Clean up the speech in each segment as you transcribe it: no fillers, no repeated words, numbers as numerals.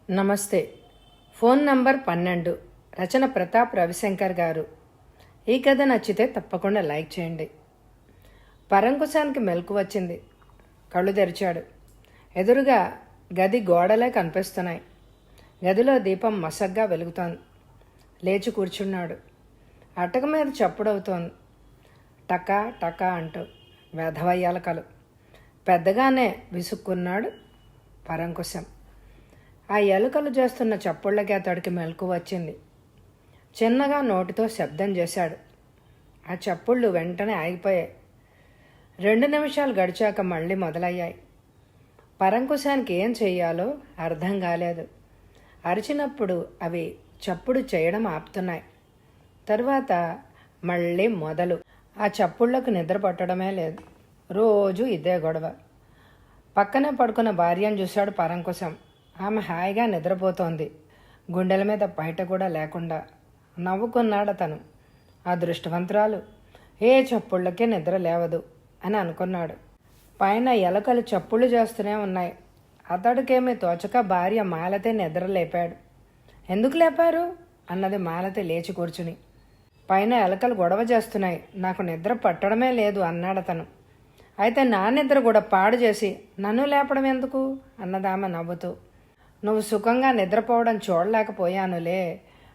నమస్తే. Phone number 12, రచన ప్రతాప్ రవిశంకర్ గారు. ఈ కథ నచ్చితే తప్పకుండా లైక్ చేయండి. పరంకుశానికి మెలకు వచ్చింది. కళ్ళు తెరిచాడు. ఎదురుగా గది గోడలే కనిపిస్తున్నాయి. గదిలో దీపం మసగ్గా వెలుగుతోంది. లేచి కూర్చున్నాడు. అటక మీద చప్పుడవుతోంది. టకా టకా అంటూ వెధవయ్యాలకలు. పెద్దగానే విసుక్కున్నాడు పరంకుశం. ఆ ఎలుకలు చేస్తున్న చప్పుళ్ళకి అతడికి మెలకు వచ్చింది. చిన్నగా నోటితో శబ్దం చేశాడు. ఆ చప్పుళ్ళు వెంటనే ఆగిపోయాయి. 2 నిమిషాలు గడిచాక మళ్ళీ మొదలయ్యాయి. పరంకుశానికి ఏం చెయ్యాలో అర్థం కాలేదు. అరిచినప్పుడు అవి చప్పుడు చేయడం ఆపుతున్నాయి. తరువాత మళ్ళీ మొదలు. ఆ చప్పుళ్లకు నిద్ర పట్టడమే లేదు. రోజు ఇదే గొడవ. పక్కనే పడుకున్న భార్యను చూశాడు పరంకుశం. ఆమె హాయిగా నిద్రపోతోంది. గుండెల మీద బయట కూడా లేకుండా. నవ్వుకున్నాడు అతను. ఆ దృష్టవంతురాలు ఏ చప్పుళ్ళకే నిద్ర లేవదు అని అనుకున్నాడు. పైన ఎలకలు చప్పుళ్ళు చేస్తూనే ఉన్నాయి. అతడికేమీ తోచక భార్య మాలతే నిద్ర లేపాడు. ఎందుకు లేపారు అన్నది మాలతి లేచి కూర్చుని. పైన ఎలకలు గొడవ చేస్తున్నాయి, నాకు నిద్ర పట్టడమే లేదు అన్నాడతను. అయితే నా నిద్ర కూడా పాడు చేసి నన్ను లేపడం ఎందుకు అన్నదామె నవ్వుతూ. నువ్వు సుఖంగా నిద్రపోవడం చూడలేకపోయానులే,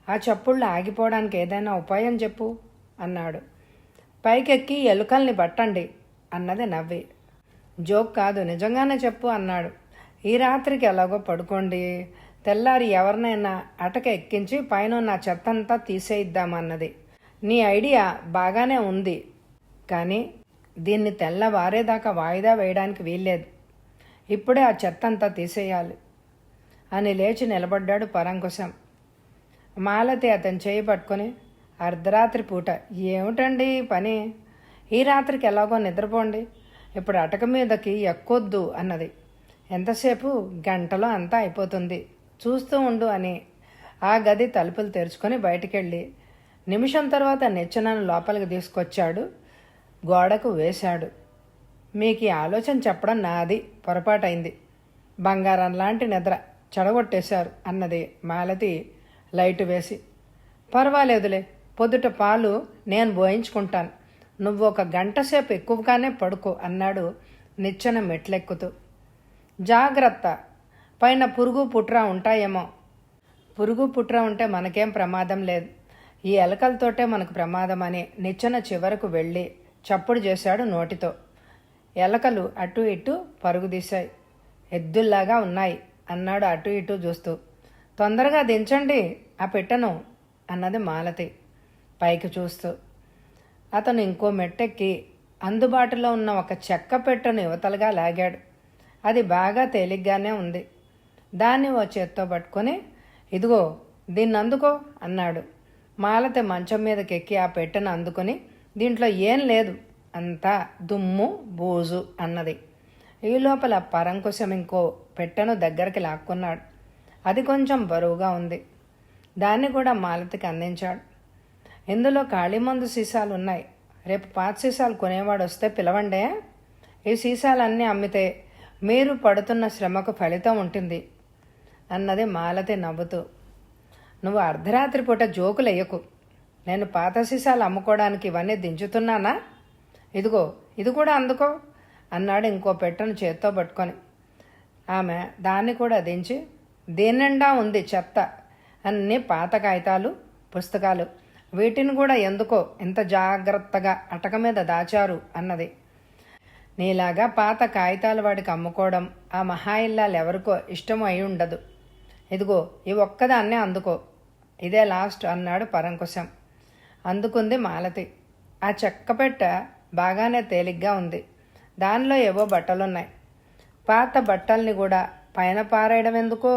ఆ చప్పుళ్ళు ఆగిపోవడానికి ఏదైనా ఉపాయం చెప్పు అన్నాడు. పైకెక్కి ఎలుకల్ని పట్టండి అన్నది నవ్వి. జోక్ కాదు, నిజంగానే చెప్పు అన్నాడు. ఈ రాత్రికి ఎలాగో పడుకోండి, తెల్లారి ఎవరినైనా అటక ఎక్కించి పైన నా చెత్తంతా తీసేయిద్దామన్నది. నీ ఐడియా బాగానే ఉంది, కానీ దీన్ని తెల్లవారేదాకా వాయిదా వేయడానికి వీల్లేదు. ఇప్పుడే ఆ చెత్తంతా తీసేయాలి అని లేచి నిలబడ్డాడు పరంకుశం. మాలతి అతను చేయి పట్టుకొని, అర్ధరాత్రి పూట ఏమిటండి పని, ఈ రాత్రికి ఎలాగో నిద్రపోండి, ఇప్పుడు అటక మీదకి ఎక్కొద్దు అన్నది. ఎంతసేపు, గంటలో అంతా అయిపోతుంది, చూస్తూ ఉండు అని ఆ గది తలుపులు తెరుచుకొని బయటికెళ్ళి నిమిషం తర్వాత నిచ్చెనను లోపలికి తీసుకొచ్చాడు. గోడకు వేశాడు. మీకు ఈ ఆలోచన చెప్పడం నాది పొరపాటైంది, బంగారం లాంటి నిద్ర చెడగొట్టేశారు అన్నది మాలతి లైటు వేసి. పర్వాలేదులే, పొద్దుట పాలు నేను పోయించుకుంటాను, నువ్వు 1 గంట సేపు ఎక్కువగానే పడుకో అన్నాడు నిచ్చెన మెట్లెక్కుతూ. జాగ్రత్త, పైన పురుగు పుట్ర ఉంటాయేమో. పురుగు పుట్ర ఉంటే మనకేం ప్రమాదం లేదు, ఈ ఎలకలతోటే మనకు ప్రమాదం అని నిచ్చెన చివరకు వెళ్ళి చప్పుడు చేశాడు నోటితో. ఎలకలు అటు ఇటు పరుగుదీశాయి. ఎద్దుల్లాగా ఉన్నాయి అన్నాడు అటు ఇటు చూస్తూ. తొందరగా దించండి ఆ పెట్టెను అన్నది మాలతి పైకి చూస్తూ. అతను ఇంకో మెట్టెక్కి అందుబాటులో ఉన్న ఒక చెక్క పెట్టెను యువతలుగా లాగాడు. అది బాగా తేలిగ్గానే ఉంది. దాన్ని ఓ చేత్తో పట్టుకొని, ఇదిగో దీన్ని అందుకో అన్నాడు. మాలతి మంచం మీదకెక్కి ఆ పెట్టెను అందుకొని, దీంట్లో ఏం లేదు, అంతా దుమ్ము బూజు అన్నది. ఈ లోపల పరంకుశం ఇంకో పెట్టెను దగ్గరికి లాక్కున్నాడు. అది కొంచెం బరువుగా ఉంది. దాన్ని కూడా మాలతికి అందించాడు. ఇందులో ఖాళీ మందు సీసాలు ఉన్నాయి, రేపు పాత సీసాలు కొనేవాడు వస్తే పిలవండే, ఈ సీసాలన్నీ అమ్మితే మీరు పడుతున్న శ్రమకు ఫలితం ఉంటుంది అన్నది మాలతి నవ్వుతూ. నువ్వు అర్ధరాత్రి పూట జోకులు వేయకు, నేను పాత సీసాలు అమ్ముకోవడానికి ఇవన్నీ దించుతున్నానా, ఇదిగో ఇది కూడా అందుకో అన్నాడు ఇంకో పెట్టెను చేత్తో పట్టుకొని. ఆమె దాన్ని కూడా దించి, దీనిండా ఉంది చెత్త, అన్ని పాత కాగితాలు పుస్తకాలు, వీటిని కూడా ఎందుకో ఇంత జాగ్రత్తగా అటక మీద దాచారు అన్నది. నీలాగా పాత కాగితాలు వాడికి అమ్ముకోవడం ఆ మహాయిల్లాలు ఎవరికో ఇష్టం అయి ఉండదు. ఇదిగో ఈ ఒక్కదాన్నే అందుకో, ఇదే లాస్ట్ అన్నాడు పరంకుశం. అందుకుంది మాలతి. ఆ చెక్క పెట్ట బాగానే తేలిగ్గా ఉంది. దానిలో ఏవో బట్టలున్నాయి. పాత బట్టల్ని కూడా పైన పారేయడం ఎందుకో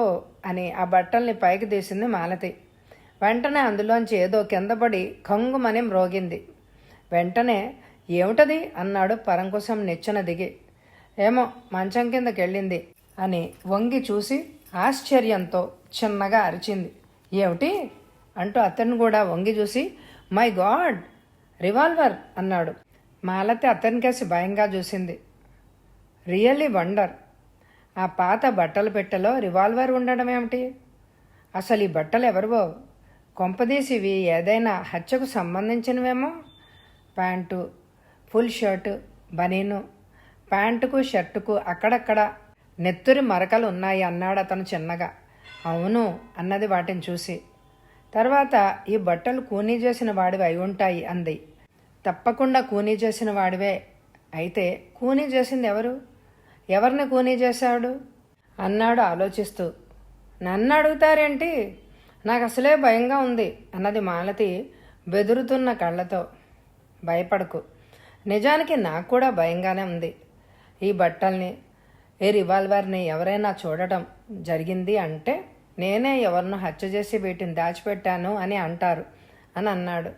అని ఆ బట్టల్ని పైకి తీసింది మాలతి. వెంటనే అందులోంచి ఏదో కిందపడి కంగుమని మ్రోగింది. వెంటనే ఏమిటది అన్నాడు పరంకుశం నిచ్చెన దిగి. ఏమో మంచం కిందకెళ్ళింది అని వంగి చూసి ఆశ్చర్యంతో చిన్నగా అరిచింది. ఏమిటి అంటూ అతన్ని కూడా వంగి చూసి, మై గాడ్, రివాల్వర్ అన్నాడు. మాలతి అతనికేసి భయంగా చూసింది. రియల్లీ వండర్, ఆ పాత బట్టల పెట్టెలో రివాల్వర్ ఉండడం ఏమిటి? అసలు ఈ బట్టలు ఎవరివో? కొంపదీసి ఇవి ఏదైనా హత్యకు సంబంధించినవేమో. ప్యాంటు, ఫుల్ షర్టు, బనీను, ప్యాంటుకు షర్టుకు అక్కడక్కడ నెత్తురి మరకలు ఉన్నాయి అన్నాడు అతను చిన్నగా. అవును అన్నది వాటిని చూసి. తర్వాత ఈ బట్టలు కూనీ చేసిన వాడివి అయి ఉంటాయి అంది. తప్పకుండా కూనీ చేసిన వాడివే. అయితే కూనీ చేసింది ఎవరు? ఎవరిని కూనీ చేశాడు అన్నాడు ఆలోచిస్తూ. నన్ను అడుగుతారేంటి? నాకు అసలే భయంగా ఉంది అన్నది మాలతి బెదురుతున్న కళ్ళతో. భయపడకు, నిజానికి నాకు కూడా భయంగానే ఉంది. ఈ బట్టల్ని, ఈ రివాల్వర్ని ఎవరైనా చూడటం జరిగింది అంటే నేనే ఎవరినో హత్య చేసి వీటిని దాచిపెట్టాను అని అంటారు అని అన్నాడు.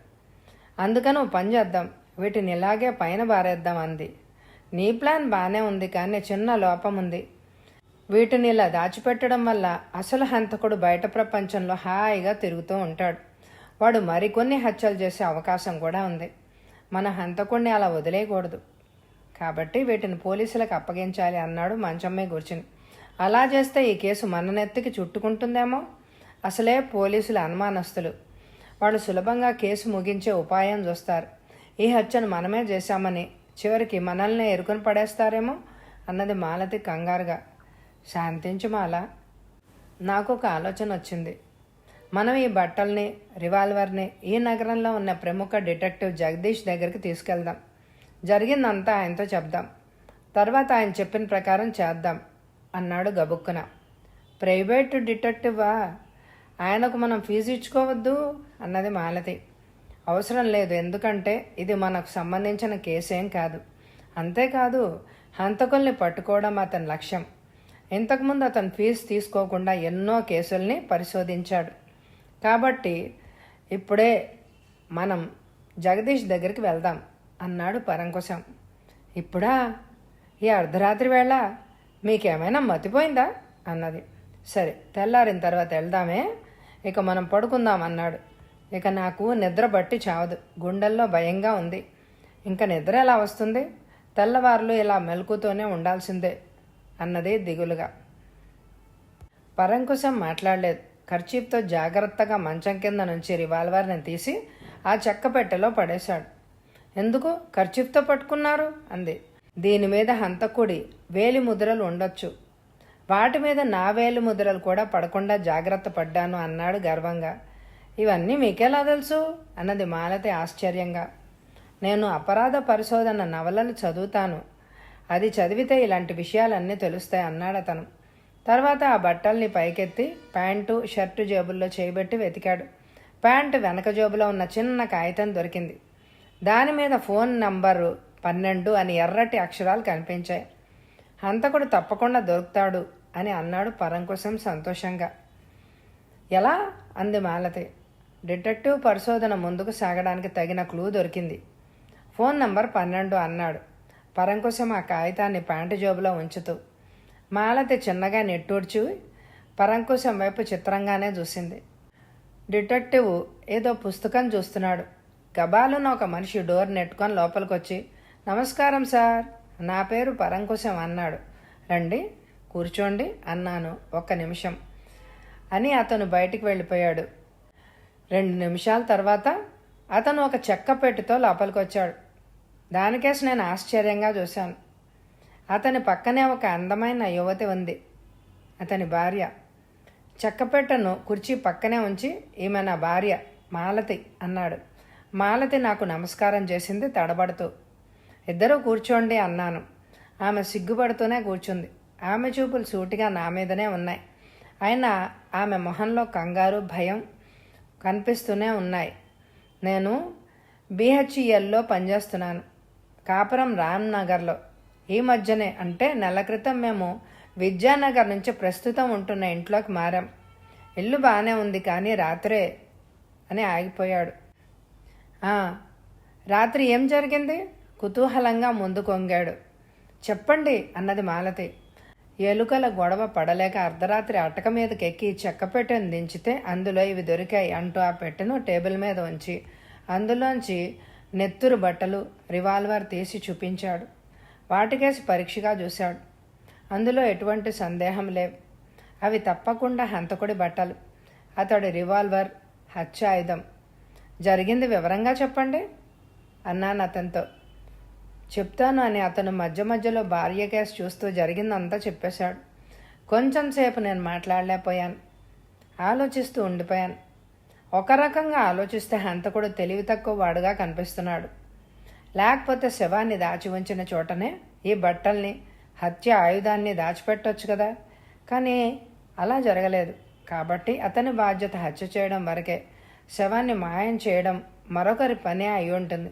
అందుకని ఓ పని చేద్దాం, వీటిని ఇలాగే పైన బారేద్దాం అంది. నీ ప్లాన్ బాగానే ఉంది, కానీ చిన్న లోపం ఉంది. వీటిని ఇలా దాచిపెట్టడం వల్ల అసలు హంతకుడు బయట ప్రపంచంలో హాయిగా తిరుగుతూ ఉంటాడు. వాడు మరికొన్ని హత్యలు చేసే అవకాశం కూడా ఉంది. మన హంతకుడిని అలా వదిలేయకూడదు. కాబట్టి వీటిని పోలీసులకు అప్పగించాలి అన్నాడు మంచం మీద కూర్చుని. అలా చేస్తే ఈ కేసు మన నెత్తికి చుట్టుకుంటుందేమో. అసలే పోలీసులు అనుమానస్తులు. వాళ్ళు సులభంగా కేసు ముగించే ఉపాయం చూస్తారు. ఈ హత్యను మనమే చేశామని చివరికి మనల్ని ఎరుకొని పడేస్తారేమో అన్నది మాలతి కంగారుగా. శాంతించు మాల, నాకు ఒక ఆలోచన వచ్చింది. మనం ఈ బట్టల్ని, రివాల్వర్ని ఈ నగరంలో ఉన్న ప్రముఖ డిటెక్టివ్ జగదీష్ దగ్గరికి తీసుకెళ్దాం. జరిగిందంతా ఆయనతో చెప్దాం. తర్వాత ఆయన చెప్పిన ప్రకారం చేద్దాం అన్నాడు గబుక్కున. ప్రైవేటు డిటెక్టివా? ఆయనకు మనం ఫీజు ఇచ్చుకోవద్దు అన్నది మాలతి. అవసరం లేదు, ఎందుకంటే ఇది మనకు సంబంధించిన కేసేం కాదు. అంతేకాదు, హంతకుల్ని పట్టుకోవడం అతని లక్ష్యం. ఇంతకుముందు అతను ఫీజు తీసుకోకుండా ఎన్నో కేసుల్ని పరిశోధించాడు. కాబట్టి ఇప్పుడే మనం జగదీష్ దగ్గరికి వెళ్దాం అన్నాడు పరంకుశం. ఇప్పుడా? ఈ అర్ధరాత్రి వేళ? మీకేమైనా మతిపోయిందా అన్నది. సరే, తెల్లారిన తర్వాత వెళ్దామే, ఇక మనం పడుకుందాం అన్నాడు. ఇక నాకు నిద్ర బట్టి చావదు, గుండెల్లో భయంగా ఉంది. ఇంకా నిద్ర ఎలా వస్తుంది? తెల్లవారులు ఇలా మెలకుతూనే ఉండాల్సిందే అన్నది దిగులుగా. పరంకుశం మాట్లాడలేదు. ఖర్చీఫ్తో జాగ్రత్తగా మంచం కింద నుంచి రివాల్వర్ని తీసి ఆ చెక్క పెట్టెలో పడేశాడు. ఎందుకు ఖర్చీఫ్తో పట్టుకున్నారు అంది. దీని మీద హంతకుడి వేలి ముద్రలు ఉండొచ్చు, వాటి మీద నా వేలి ముద్రలు కూడా పడకుండా జాగ్రత్త పడ్డాను అన్నాడు గర్వంగా. ఇవన్నీ మీకెలా తెలుసు అన్నది మాలతి ఆశ్చర్యంగా. నేను అపరాధ పరిశోధన నవలలు చదువుతాను, అది చదివితే ఇలాంటి విషయాలన్నీ తెలుస్తాయి అన్నాడు అతను. తర్వాత ఆ బట్టల్ని పైకెత్తి ప్యాంటు, షర్టు జేబుల్లో చేయబెట్టి వెతికాడు. ప్యాంటు వెనక జేబులో ఉన్న చిన్న కాగితం దొరికింది. దాని మీద ఫోన్ నంబరు 12 అని ఎర్రటి అక్షరాలు కనిపించాయి. హంతకుడు తప్పకుండా దొరుకుతాడు అని అన్నాడు పరంకుశం సంతోషంగా. ఎలా అంది మాలతి. డిటెక్టివ్ పరిశోధన ముందుకు సాగడానికి తగిన క్లూ దొరికింది. ఫోన్ నంబర్ 12 అన్నాడు పరంకుశం ఆ కాగితాన్ని ప్యాంటు జేబులో ఉంచుతూ. మాలతి చిన్నగా నెట్టూడ్చి పరంకుశం వైపు చిత్రంగానే చూసింది. డిటెక్టివ్ ఏదో పుస్తకం చూస్తున్నాడు. గబాలున ఒక మనిషి డోర్ నెట్టుకొని లోపలికొచ్చి, నమస్కారం సార్, నా పేరు పరంకుశం అన్నాడు. రండి కూర్చోండి అన్నాను. 1 నిమిషం అని అతను బయటికి వెళ్ళిపోయాడు. 2 నిమిషాల తర్వాత అతను ఒక చెక్క పెట్టెతో లోపలికొచ్చాడు. దానికేసి నేను ఆశ్చర్యంగా చూశాను. అతని పక్కనే ఒక అందమైన యువతి ఉంది, అతని భార్య. చెక్కపెట్టెను కుర్చీ పక్కనే ఉంచి, ఈమె నా భార్య మాలతి అన్నాడు. మాలతి నాకు నమస్కారం చేసింది తడబడుతూ. ఇద్దరూ కూర్చోండి అన్నాను. ఆమె సిగ్గుపడుతూనే కూర్చుంది. ఆమె చూపులు సూటిగా నా మీదనే ఉన్నాయి. అయినా ఆమె మొహంలో కంగారు, భయం కనిపిస్తూనే ఉన్నాయి. నేను BHELలో పనిచేస్తున్నాను, కాపురం రామ్నగర్లో. ఈ మధ్యనే, అంటే నెల క్రితం మేము విద్యానగర్ నుంచి ప్రస్తుతం ఉంటున్న ఇంట్లోకి మారాం. ఇల్లు బాగానే ఉంది, కానీ రాత్రే అని ఆగిపోయాడు. రాత్రి ఏం జరిగింది? కుతూహలంగా ముందు కొంగాడు. చెప్పండి అన్నది మాలతి. ఎలుకల గొడవ పడలేక అర్ధరాత్రి అటక మీదకి ఎక్కి చెక్క పెట్టెను దించితే అందులో ఇవి దొరికాయి అంటూ ఆ పెట్టెను టేబుల్ మీద ఉంచి అందులోంచి నెత్తురు బట్టలు, రివాల్వర్ తీసి చూపించాడు. వాటికేసి పరీక్షగా చూశాడు. అందులో ఎటువంటి సందేహం లేవు. అవి తప్పకుండా హంతకుడి బట్టలు. అతడి రివాల్వర్, హత్యాయుధం. జరిగింది వివరంగా చెప్పండి అన్నాను అతనితో. చెప్తాను అని అతను మధ్య మధ్యలో భార్య కేసు చూస్తూ జరిగిందంతా చెప్పేశాడు. కొంచెం సేపు నేను మాట్లాడలేకపోయాను. ఆలోచిస్తూ ఉండిపోయాను. ఒక రకంగా ఆలోచిస్తే హంతకుడు తెలివి తక్కువ వాడుగా కనిపిస్తున్నాడు. లేకపోతే శవాన్ని దాచి ఉంచిన చోటనే ఈ బట్టల్ని, హత్య ఆయుధాన్ని దాచిపెట్టొచ్చు కదా. కానీ అలా జరగలేదు. కాబట్టి అతని బాధ్యత హత్య చేయడం వరకే. శవాన్ని మాయం చేయడం మరొకరి పనే అయి ఉంటుంది.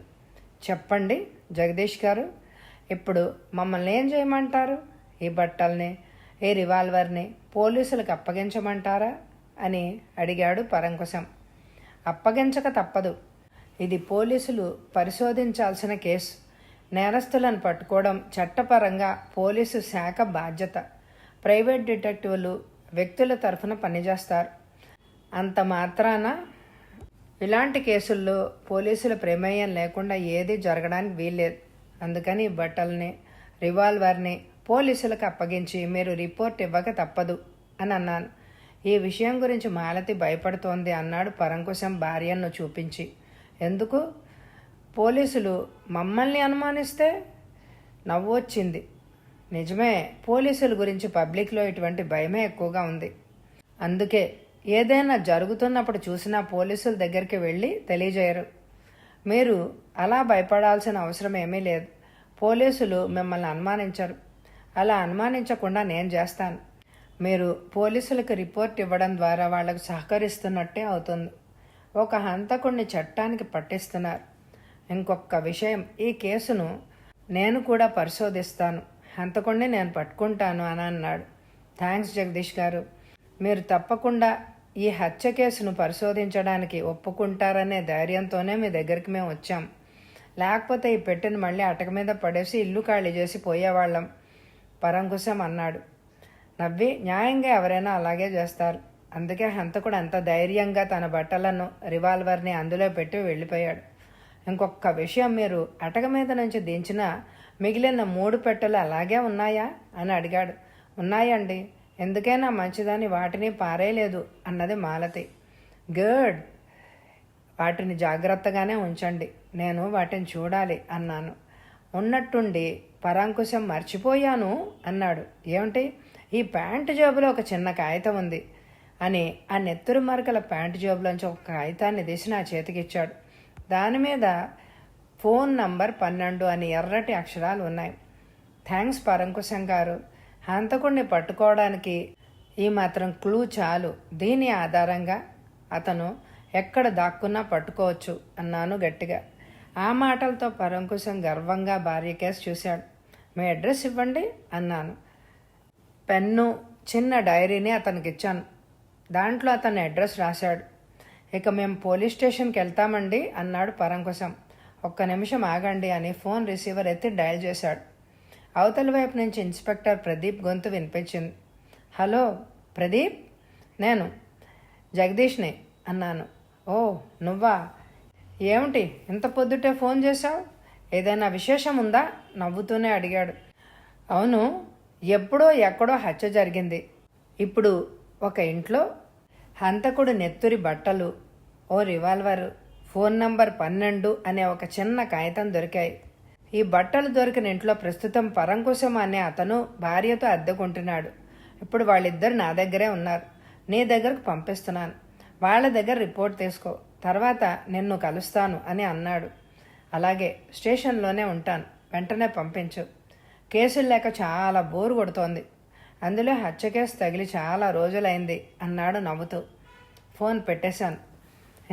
చెప్పండి జగదీష్ గారు, ఇప్పుడు మమ్మల్ని ఏం చేయమంటారు? ఈ బట్టల్ని, ఈ రివాల్వర్ని పోలీసులకు అప్పగించమంటారా అని అడిగాడు పరంకుశం. అప్పగించక తప్పదు. ఇది పోలీసులు పరిశోధించాల్సిన కేసు. నేరస్తులను పట్టుకోవడం చట్టపరంగా పోలీసు శాఖ బాధ్యత. ప్రైవేట్ డిటెక్టివ్లు వ్యక్తుల తరఫున పనిచేస్తారు. అంత మాత్రాన ఇలాంటి కేసుల్లో పోలీసుల ప్రమేయం లేకుండా ఏదీ జరగడానికి వీల్లేదు. అందుకని ఈ బట్టల్ని, రివాల్వర్ని పోలీసులకు అప్పగించి మీరు రిపోర్ట్ ఇవ్వక తప్పదు అని అన్నాను. ఈ విషయం గురించి మాలతి భయపడుతోంది అన్నాడు పరంకుశం భార్యను చూపించి. ఎందుకు? పోలీసులు మమ్మల్ని అనుమానిస్తే? నవ్వు వచ్చింది. నిజమే, పోలీసుల గురించి పబ్లిక్లో ఇటువంటి భయమే ఎక్కువగా ఉంది. అందుకే ఏదైనా జరుగుతున్నప్పుడు చూసినా పోలీసుల దగ్గరికి వెళ్ళి తెలియజేయరు. మీరు అలా భయపడాల్సిన అవసరం ఏమీ లేదు. పోలీసులు మిమ్మల్ని అనుమానించరు. అలా అనుమానించకుండా నేను చేస్తాను. మీరు పోలీసులకు రిపోర్ట్ ఇవ్వడం ద్వారా వాళ్లకు సహకరిస్తున్నట్టే అవుతుంది. ఒక హంతకుడిని చట్టానికి పట్టిస్తున్నారు. ఇంకొక విషయం, ఈ కేసును నేను కూడా పరిశోధిస్తాను. హంతకుడిని నేను పట్టుకుంటాను అని అన్నాడు. థ్యాంక్స్ జగదీష్ గారు. మీరు తప్పకుండా ఈ హత్య కేసును పరిశోధించడానికి ఒప్పుకుంటారనే ధైర్యంతోనే మీ దగ్గరికి మేము వచ్చాం. లేకపోతే ఈ పెట్టెను మళ్ళీ అటక మీద పడేసి ఇల్లు ఖాళీ చేసి పోయేవాళ్ళం పరంకుశం అన్నాడు. నవ్వి, న్యాయంగా ఎవరైనా అలాగే చేస్తారు. అందుకే హంతకుడు అంత ధైర్యంగా తన బట్టలను, రివాల్వర్ని అందులో పెట్టి వెళ్ళిపోయాడు. ఇంకొక విషయం, మీరు అటక మీద నుంచి దించిన మిగిలిన 3 పెట్టెలు అలాగే ఉన్నాయా అని అడిగాడు. ఉన్నాయండి. ఎందుకైనా మంచిదని వాటిని పారేయలేదు అన్నది మాలతి. గుడ్, వాటిని జాగ్రత్తగానే ఉంచండి. నేను వాటిని చూడాలి అన్నాను. ఉన్నట్టుండి పరాంకుశం మర్చిపోయాను అన్నాడు. ఏమిటి? ఈ ప్యాంటు జేబులో ఒక చిన్న కాగితం ఉంది అని ఆ నెత్తురు మరకల ప్యాంటు జేబులోంచి ఒక కాగితాన్ని తీసి నా చేతికిచ్చాడు. దాని మీద ఫోన్ నంబర్ 12 అని ఎర్రటి అక్షరాలు ఉన్నాయి. థ్యాంక్స్ పరంకుశం గారు. హంతకుడిని పట్టుకోవడానికి ఈ మాత్రం క్లూ చాలు. దీని ఆధారంగా అతను ఎక్కడ దాక్కున్నా పట్టుకోవచ్చు అన్నాను గట్టిగా. ఆ మాటలతో పరంకుశం గర్వంగా భార్య కేసు చూశాడు. మీ అడ్రస్ ఇవ్వండి అన్నాను. పెన్ను, చిన్న డైరీని అతనికి ఇచ్చాను. దాంట్లో అతని అడ్రస్ రాశాడు. ఇక మేము పోలీస్ స్టేషన్కి వెళ్తామండి అన్నాడు పరంకుశం. ఒక్క నిమిషం ఆగండి అని ఫోన్ రిసీవర్ ఎత్తి డయల్ చేశాడు. అవతలి వైపు నుంచి ఇన్స్పెక్టర్ ప్రదీప్ గొంతు వినిపించింది. హలో ప్రదీప్, నేను జగదీష్ని అన్నాను. ఓ నువ్వా? ఏమిటి ఇంత పొద్దుటే ఫోన్ చేశావు? ఏదైనా విశేషం ఉందా? నవ్వుతూనే అడిగాడు. అవును, ఎప్పుడో ఎక్కడో హత్య జరిగింది. ఇప్పుడు ఒక ఇంట్లో హంతకుడు నెత్తురి బట్టలు, ఓ రివాల్వర్, ఫోన్ నంబర్ 12 అనే ఒక చిన్న కాగితం దొరికాయి. ఈ బట్టలు దొరికిన ఇంట్లో ప్రస్తుతం పరంకుశం అనే అతను భార్యతో అద్దెకుంటున్నాడు. ఇప్పుడు వాళ్ళిద్దరు నా దగ్గరే ఉన్నారు. నీ దగ్గరకు పంపిస్తున్నాను. వాళ్ళ దగ్గర రిపోర్ట్ తీసుకో. తర్వాత నిన్ను కలుస్తాను అని అన్నాడు. అలాగే, స్టేషన్లోనే ఉంటాను. వెంటనే పంపించు. కేసులు లేక చాలా బోరు కొడుతోంది. అందులో హత్య కేసు తగిలి చాలా రోజులైంది అన్నాడు నవ్వుతూ. ఫోన్ పెట్టేశాను.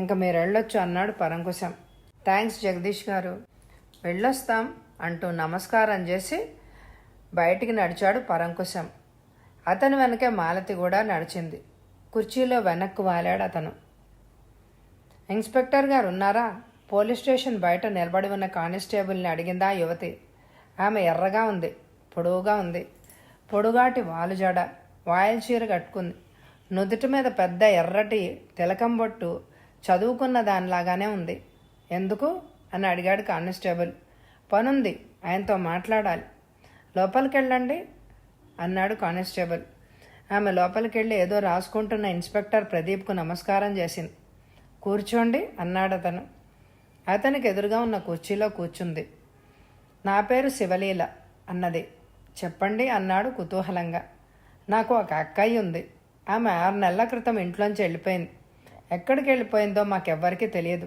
ఇంకా మీరు వెళ్ళొచ్చు అన్నాడు పరంకుశం. థ్యాంక్స్ జగదీష్ గారు, వెళ్ళొస్తాం అంటూ నమస్కారం చేసి బయటికి నడిచాడు పరంకుశం. అతని వెనకే మాలతి కూడా నడిచింది. కుర్చీలో వెనక్కు వాలాడు అతను. ఇన్స్పెక్టర్ గారు ఉన్నారా? పోలీస్ స్టేషన్ బయట నిలబడి ఉన్న కానిస్టేబుల్ని అడిగిందా యువతి. ఆమె ఎర్రగా ఉంది, పొడవుగా ఉంది. పొడుగాటి వాలుజడ, వాయిల్ చీర కట్టుకుంది. నుదుటి మీద పెద్ద ఎర్రటి తిలకం బొట్టు చదువుకున్న దానిలాగానే ఉంది. ఎందుకు అని అడిగాడు కానిస్టేబుల్. పనుంది, ఆయనతో మాట్లాడాలి. లోపలికి వెళ్ళండి అన్నాడు కానిస్టేబుల్. ఆమె లోపలికి వెళ్ళి ఏదో రాసుకుంటున్న ఇన్స్పెక్టర్ ప్రదీప్కు నమస్కారం చేసింది. కూర్చోండి అన్నాడు అతను. అతనికి ఎదురుగా ఉన్న కుర్చీలో కూర్చుంది. నా పేరు శివలీల అన్నది. చెప్పండి అన్నాడు కుతూహలంగా. నాకు ఒక అక్కయ్య ఉంది. ఆమె 6 నెలల క్రితం ఇంట్లోంచి వెళ్ళిపోయింది. ఎక్కడికి వెళ్ళిపోయిందో మాకెవ్వరికీ తెలియదు.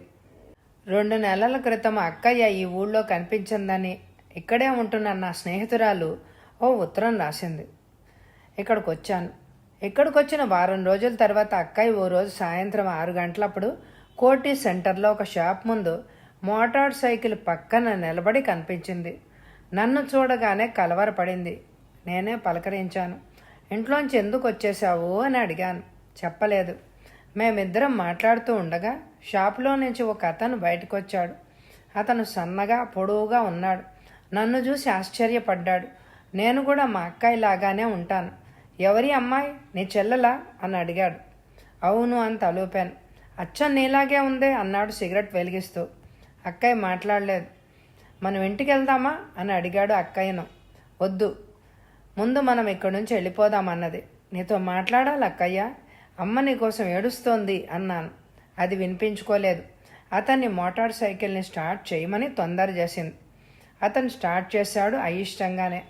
2 నెలల క్రితం అక్కయ్య ఈ ఊళ్ళో కనిపించిందని ఇక్కడే ఉంటున్న నా స్నేహితురాలు ఓ ఉత్తరం రాసింది. ఇక్కడికి వచ్చాను. ఇక్కడికి వచ్చిన వారం రోజుల తర్వాత అక్కయ్య ఓ రోజు సాయంత్రం 6 గంటలప్పుడు కోటి సెంటర్లో ఒక షాప్ ముందు మోటార్ సైకిల్ పక్కన నిలబడి కనిపించింది. నన్ను చూడగానే కలవరపడింది. నేనే పలకరించాను. ఇంట్లోంచి ఎందుకు వచ్చేసావు అని అడిగాను. చెప్పలేదు. మేమిద్దరం మాట్లాడుతూ ఉండగా షాపులో నుంచి ఒక అతను బయటకు వచ్చాడు. అతను సన్నగా పొడవుగా ఉన్నాడు. నన్ను చూసి ఆశ్చర్యపడ్డాడు. నేను కూడా మా అక్కయ్య లాగానే ఉంటాను. ఎవరి అమ్మాయి, నీ చెల్లెలా అని అడిగాడు. అవును అని తలూపాను. అచ్చం నీలాగే ఉందే అన్నాడు సిగరెట్ వెలిగిస్తూ. అక్కయ్య మాట్లాడలేదు. మనం ఇంటికి వెళ్దామా అని అడిగాడు అక్కయ్యను. వద్దు, ముందు మనం ఇక్కడి నుంచి వెళ్ళిపోదామన్నది. నీతో మాట్లాడాలి అక్కయ్య, అమ్మ నీకోసం ఏడుస్తోంది అన్నాను. అది వినిపించుకోలేదు. అతన్ని మోటార్ సైకిల్ని స్టార్ట్ చేయమని తొందర చేసింది. అతను స్టార్ట్ చేశాడు అయిష్టంగానే.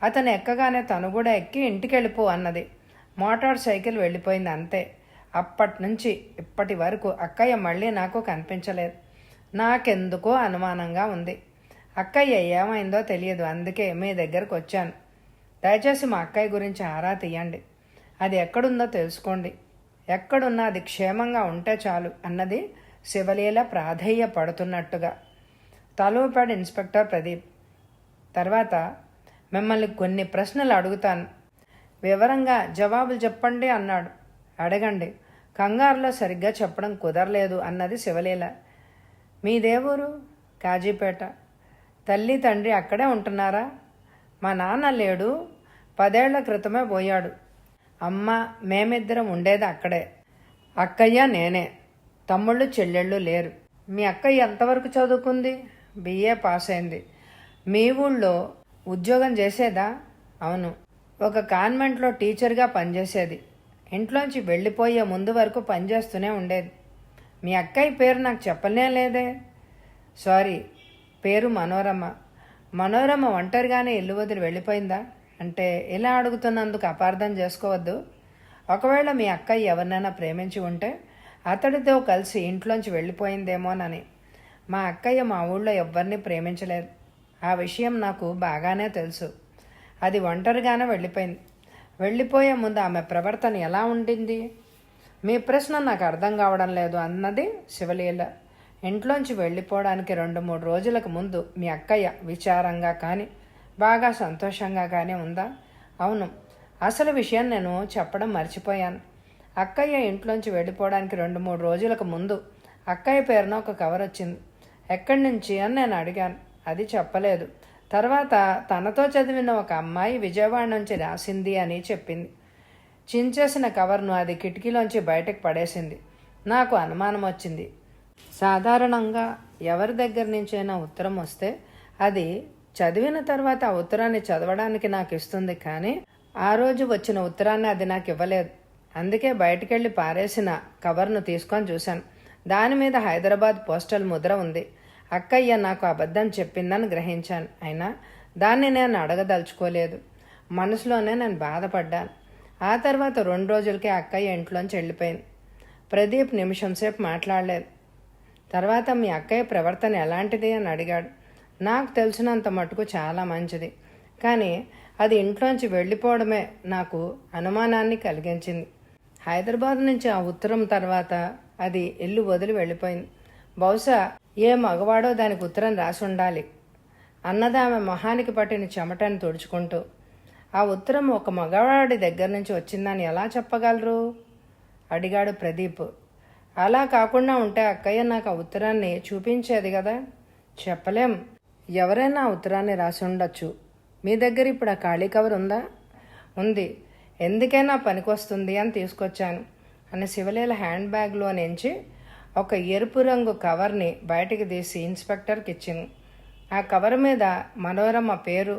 అతను ఎక్కగానే తను కూడా ఎక్కి ఇంటికి వెళ్ళిపో అన్నది. మోటార్ సైకిల్ వెళ్ళిపోయింది అంతే. అప్పటి నుంచి ఇప్పటి వరకు అక్కయ్య మళ్ళీ నాకు కనిపించలేదు. నాకెందుకో అనుమానంగా ఉంది. అక్కయ్య ఏమైందో తెలియదు. అందుకే మీ దగ్గరకు వచ్చాను. దయచేసి మా అక్కయ్య గురించి ఆరా తీయండి. అది ఎక్కడుందో తెలుసుకోండి. ఎక్కడున్నా అది క్షేమంగా ఉంటే చాలు అన్నది శివలీల ప్రాధేయపడుతున్నట్టుగా. తలూపాడు ఇన్స్పెక్టర్ ప్రదీప్. తర్వాత మిమ్మల్ని కొన్ని ప్రశ్నలు అడుగుతాను, వివరంగా జవాబులు చెప్పండి అన్నాడు. అడగండి. కంగారులో సరిగ్గా చెప్పడం కుదరలేదు అన్నది శివలీల. మీదేవూరు? కాజీపేట. తల్లి తండ్రి అక్కడే ఉంటున్నారా? మా నాన్న లేడు, 10 ఏళ్ల క్రితమే పోయాడు. అమ్మ మేమిద్దరం ఉండేది అక్కడే. అక్కయ్య నేనే. తమ్ముళ్ళు చెల్లెళ్ళు లేరు. మీ అక్కయ్య ఎంతవరకు చదువుకుంది? BA పాస్ అయింది. మీ ఊళ్ళో ఉద్యోగం చేసేదా? అవును. ఒక కాన్వెంట్లో టీచర్గా పనిచేసేది. ఇంట్లోంచి వెళ్ళిపోయే ముందు వరకు పనిచేస్తూనే ఉండేది. మీ అక్కయ్య పేరు నాకు చెప్పనే లేదే. సారీ, పేరు మనోరమ. మనోరమ ఒంటరిగానే ఇల్లు వదిలి వెళ్ళిపోయిందా? అంటే ఇలా అడుగుతున్నందుకు అపార్థం చేసుకోవద్దు. ఒకవేళ మీ అక్కయ్య ఎవరినైనా ప్రేమించి ఉంటే అతడితో కలిసి ఇంట్లోంచి వెళ్ళిపోయిందేమోనని. మా అక్కయ్య మా ఊళ్ళో ఎవ్వరిని ప్రేమించలేదు. ఆ విషయం నాకు బాగానే తెలుసు. అది ఒంటరిగానే వెళ్ళిపోయింది. వెళ్ళిపోయే ముందు ఆమె ప్రవర్తన ఎలా ఉండింది? మీ ప్రశ్న నాకు అర్థం కావడం లేదు అన్నది శివలీల. ఇంట్లోంచి వెళ్ళిపోవడానికి 2-3 రోజులకు ముందు మీ అక్కయ్య విచారంగా కానీ బాగా సంతోషంగా కానీ ఉందా? అవును. అసలు విషయం నేను చెప్పడం మర్చిపోయాను. అక్కయ్య ఇంట్లోంచి వెళ్ళిపోవడానికి 2-3 రోజులకు ముందు అక్కయ్య పేరున ఒక కవర్ వచ్చింది. ఎక్కడి నుంచి అని నేను అడిగాను. అది చెప్పలేదు. తర్వాత తనతో చదివిన ఒక అమ్మాయి విజయవాడ నుంచి రాసింది అని చెప్పింది. చించేసిన కవర్ను అది కిటికీలోంచి బయటకు పడేసింది. నాకు అనుమానం వచ్చింది. సాధారణంగా ఎవరి దగ్గర నుంచైనా ఉత్తరం వస్తే అది చదివిన తర్వాత ఆ ఉత్తరాన్ని చదవడానికి నాకు ఇస్తుంది. కానీ ఆ రోజు వచ్చిన ఉత్తరాన్ని అది నాకు ఇవ్వలేదు. అందుకే బయటకెళ్ళి పారేసిన కవర్ను తీసుకొని చూశాను. దాని మీద హైదరాబాద్ పోస్టల్ ముద్ర ఉంది. అక్కయ్య నాకు అబద్ధం చెప్పిందని గ్రహించాను. అయినా దాన్ని నేను అడగదలుచుకోలేదు. మనసులోనే నేను బాధపడ్డాను. ఆ తర్వాత 2 రోజులకే అక్కయ్య ఇంట్లోంచి వెళ్ళిపోయింది. ప్రదీప్ నిమిషం సేపు మాట్లాడలేదు. తర్వాత మీ అక్కయ్య ప్రవర్తన ఎలాంటిది అని అడిగాడు. నాకు తెలిసినంత మటుకు చాలా మంచిది. కానీ అది ఇంట్లోంచి వెళ్ళిపోవడమే నాకు అనుమానాన్ని కలిగించింది. హైదరాబాద్ నుంచి ఆ ఉత్తరం తర్వాత అది ఇల్లు వదిలి వెళ్ళిపోయింది. బహుశా ఏ మగవాడో దానికి ఉత్తరం రాసి ఉండాలి అన్నది ఆమె మొహానికి పట్టిన చెమటని తుడుచుకుంటూ. ఆ ఉత్తరం ఒక మగవాడి దగ్గర నుంచి వచ్చిందని ఎలా చెప్పగలరు అడిగాడు ప్రదీప్. అలా కాకుండా ఉంటే అక్కయ్య నాకు ఆ ఉత్తరాన్ని చూపించేది కదా. చెప్పలేం. ఎవరైనా ఆ ఉత్తరాన్ని రాసి ఉండొచ్చు. మీ దగ్గర ఇప్పుడు ఆ ఖాళీ కవర్ ఉందా? ఉంది. ఎందుకైనా పనికొస్తుంది అని తీసుకొచ్చాను అని శివలీల హ్యాండ్ బ్యాగ్లో నుంచి ఒక ఎరుపు రంగు కవర్ని బయటికి తీసి ఇన్స్పెక్టర్కి ఇచ్చింది. ఆ కవర్ మీద మనోరమ పేరు,